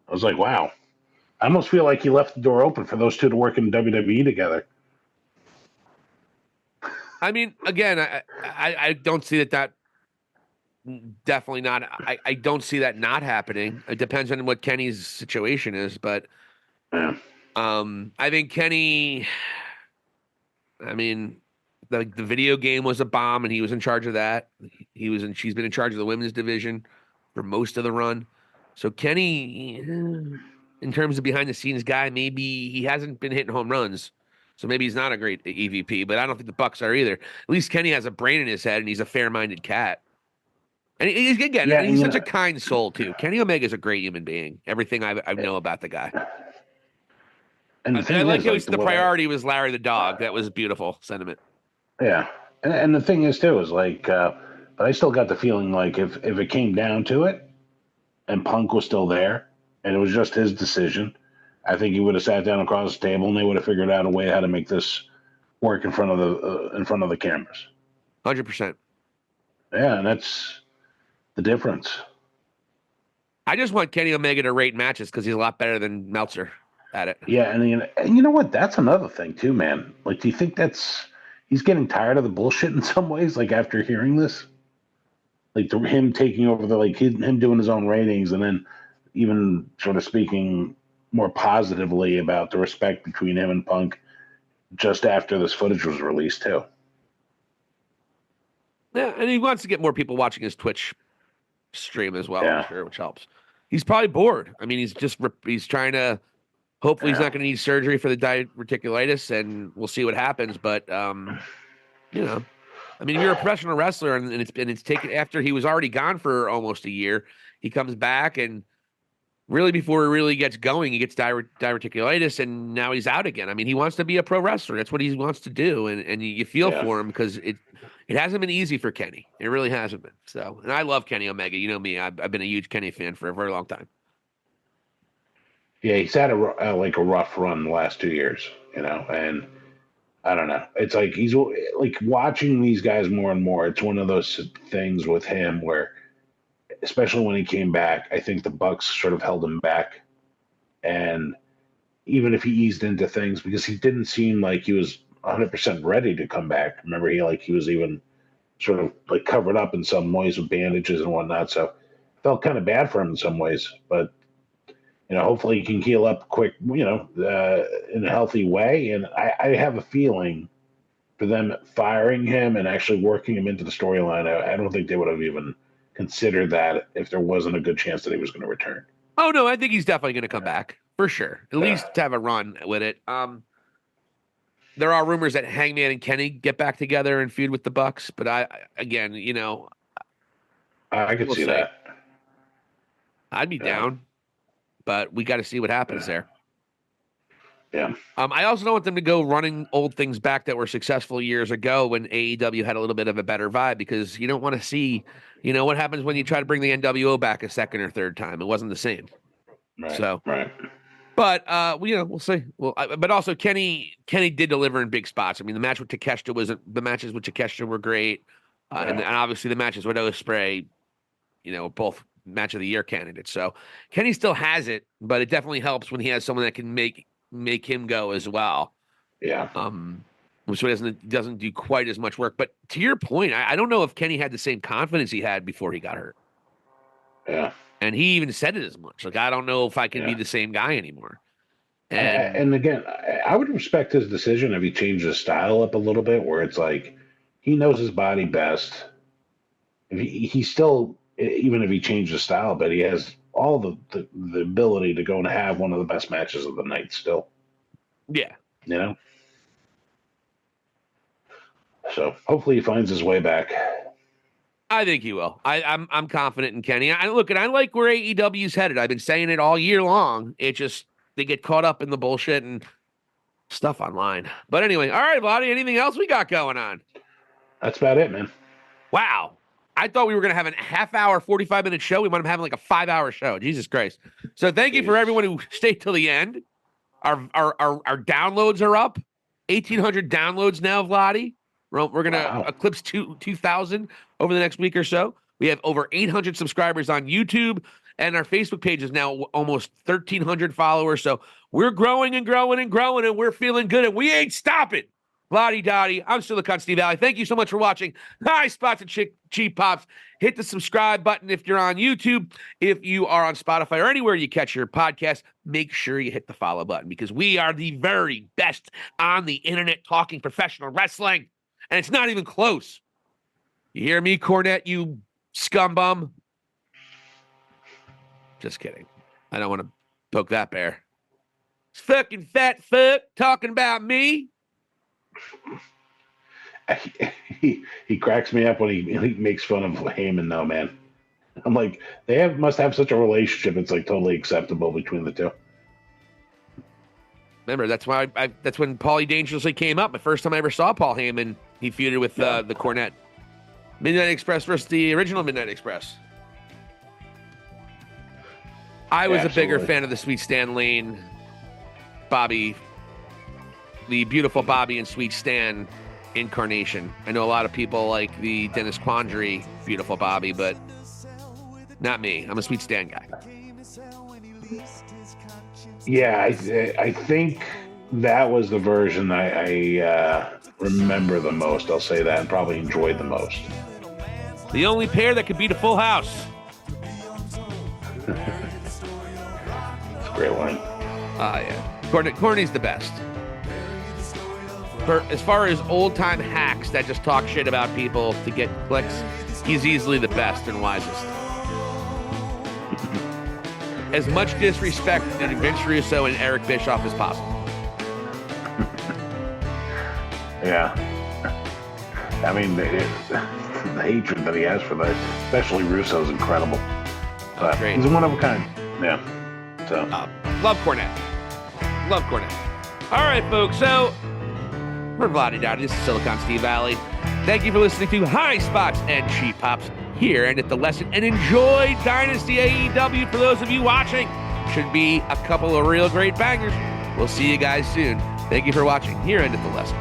I was like, wow. I almost feel like he left the door open for those two to work in WWE together. I mean, again, I don't see that definitely not. I don't see that not happening. It depends on what Kenny's situation is, but yeah. I think Kenny. I mean, the video game was a bomb, and he was in charge of that. She's been in charge of the women's division for most of the run. So Kenny, in terms of behind the scenes guy, maybe he hasn't been hitting home runs. So maybe he's not a great EVP, but I don't think the Bucks are either. At least Kenny has a brain in his head, and he's a fair-minded cat. And he's such a kind soul too. Kenny Omega is a great human being. Everything I know about the guy. And I like how the priority was Larry the dog. That was a beautiful sentiment. Yeah, and the thing is too is like, but I still got the feeling like if it came down to it, and Punk was still there, and it was just his decision, I think he would have sat down across the table and they would have figured out a way how to make this work in front of the cameras. 100%. Yeah, and that's the difference. I just want Kenny Omega to rate matches because he's a lot better than Meltzer at it. Yeah, and you know what? That's another thing too, man. Like, do you think he's getting tired of the bullshit in some ways? Like after hearing this, like him taking over him doing his own ratings, and then even sort of speaking more positively about the respect between him and Punk just after this footage was released too. Yeah, and he wants to get more people watching his Twitch stream as well, yeah. I'm sure, which helps. He's probably bored. I mean, he's trying to. Hopefully, he's not going to need surgery for the diverticulitis, and we'll see what happens. But I mean, if you're a professional wrestler, and it's taken after he was already gone for almost a year, he comes back, and really before he really gets going, he gets diverticulitis, and now he's out again. I mean, he wants to be a pro wrestler. That's what he wants to do, and you feel for him because it hasn't been easy for Kenny. It really hasn't been. So, and I love Kenny Omega. You know me. I've been a huge Kenny fan for a very long time. Yeah, he's had a rough run the last 2 years, and I don't know. It's like he's like watching these guys more and more. It's one of those things with him where, especially when he came back, I think the Bucks sort of held him back. And even if he eased into things, because he didn't seem like he was 100% ready to come back. Remember, he was even sort of like covered up in some ways with bandages and whatnot. So I felt kind of bad for him in some ways, but hopefully he can heal up quick, in a healthy way. And I have a feeling for them firing him and actually working him into the storyline, I don't think they would have even considered that if there wasn't a good chance that he was going to return. Oh no, I think he's definitely going to come back for sure. At least to have a run with it. There are rumors that Hangman and Kenny get back together and feud with the Bucks, but I could see that. I'd be down, but we got to see what happens there. Yeah. I also don't want them to go running old things back that were successful years ago when AEW had a little bit of a better vibe, because you don't want to see, what happens when you try to bring the NWO back a second or third time. It wasn't the same. Right. Right. But we'll see. Well, but also Kenny did deliver in big spots. I mean, the matches with Takeshita were great, and obviously the matches with Ospreay, both match of the year candidates. So Kenny still has it, but it definitely helps when he has someone that can make him go as well. Yeah. So he doesn't do quite as much work. But to your point, I don't know if Kenny had the same confidence he had before he got hurt. Yeah. And he even said it as much. Like, I don't know if I can be the same guy anymore. And again, I would respect his decision if he changed his style up a little bit, where it's like he knows his body best. He still, even if he changed his style, but he has all the ability to go and have one of the best matches of the night still. Yeah. So hopefully he finds his way back. I think he will. I'm confident in Kenny. I like where AEW's headed. I've been saying it all year long. It just, they get caught up in the bullshit and stuff online. But anyway, all right, Vladi, anything else we got going on? That's about it, man. Wow. I thought we were going to have a half-hour, 45-minute show. We might have having like a 5-hour show. Jesus Christ. So thank you for everyone who stayed till the end. Our downloads are up. 1,800 downloads now, Vladi. We're going to eclipse 2,000 over the next week or so. We have over 800 subscribers on YouTube, and our Facebook page is now almost 1,300 followers. So we're growing and growing and growing, and we're feeling good, and we ain't stopping. Vladi Dottie, I'm Silicon Steve Valley. Thank you so much for watching High Spots and Cheap Pops. Hit the subscribe button if you're on YouTube. If you are on Spotify or anywhere you catch your podcast, make sure you hit the follow button, because we are the very best on the internet talking professional wrestling. And it's not even close. You hear me, Cornette, you scumbum? Just kidding. I don't want to poke that bear. It's fucking fat fuck talking about me. He cracks me up when he makes fun of Heyman, though, man. I'm like, must have such a relationship. It's like totally acceptable between the two. Remember, that's why that's when Paulie Dangerously came up. The first time I ever saw Paul Heyman, he feuded with the Cornette. Midnight Express versus the original Midnight Express. I was a bigger fan of the Sweet Stan Lane, Bobby, the beautiful Bobby and Sweet Stan incarnation. I know a lot of people like the Dennis Quandary beautiful Bobby, but not me. I'm a Sweet Stan guy. Yeah, I think that was the version I remember the most. I'll say that, and probably enjoyed the most. The only pair that could beat a Full House. It's a great line. Yeah. Corny's the best. As far as old-time hacks that just talk shit about people to get clicks, he's easily the best and wisest. As much disrespect to Vince Russo and Eric Bischoff as possible. Yeah. I mean, the hatred that he has for that, especially Russo, is incredible. But great. He's one of a kind. Yeah. So love Cornette. Love Cornette. All right, folks. So we're Vladi Dottie. This is Silicon Steve Valley. Thank you for listening to High Spots and Cheap Pops here and at the lesson. And enjoy Dynasty AEW for those of you watching. Should be a couple of real great bangers. We'll see you guys soon. Thank you for watching here and at the lesson.